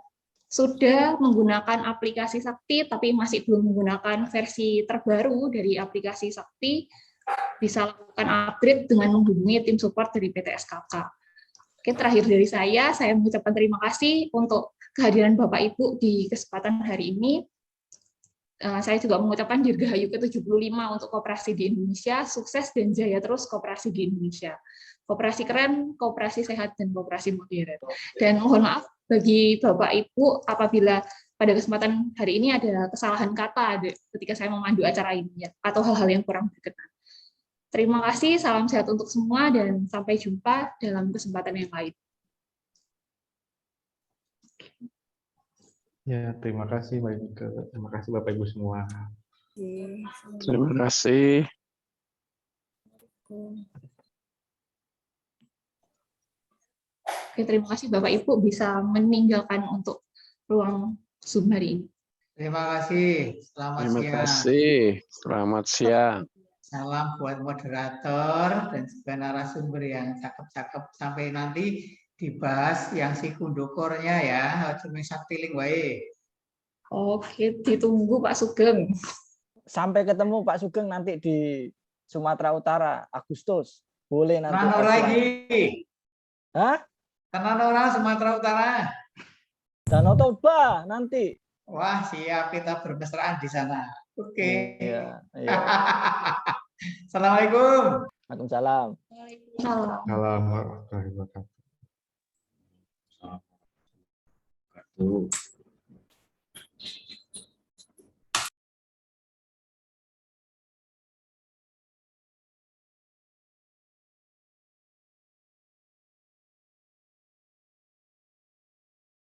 sudah menggunakan aplikasi Sakti tapi masih belum menggunakan versi terbaru dari aplikasi Sakti, bisa lakukan upgrade dengan menghubungi tim support dari PT SKK. Oke, terakhir dari saya mengucapkan terima kasih untuk kehadiran Bapak Ibu di kesempatan hari ini. Saya juga mengucapkan Dirgahayu ke-75 untuk koperasi di Indonesia, sukses dan jaya terus koperasi di Indonesia. Koperasi keren, koperasi sehat, dan koperasi modern. Dan mohon maaf bagi Bapak Ibu apabila pada kesempatan hari ini ada kesalahan kata ketika saya memandu acara ini ya, atau hal-hal yang kurang berkenan. Terima kasih, salam sehat untuk semua, dan sampai jumpa dalam kesempatan yang lain. Ya, terima kasih Mbak Yunike. Terima kasih Bapak Ibu semua. Terima kasih. Oke, terima kasih Bapak Ibu bisa meninggalkan untuk ruang Zoom hari ini. Terima kasih. Selamat siang. Terima kasih. Selamat siang. Salam buat moderator dan juga narasumber yang cakep-cakep. Sampai nanti dibahas yang si kundukornya ya. Cuma Sakti Link wae. Oke, ditunggu Pak Sugeng. Sampai ketemu Pak Sugeng nanti di Sumatera Utara, Agustus. Boleh nanti. Tenan lagi. Hah? Tenan orang Sumatera Utara. Danau Toba nanti. Wah, siap, kita bermesraan di sana. Oke. Iya, iya. Assalamualaikum. Waalaikumsalam. Waalaikumsalam. Assalamualaikum warahmatullahi wabarakatuh.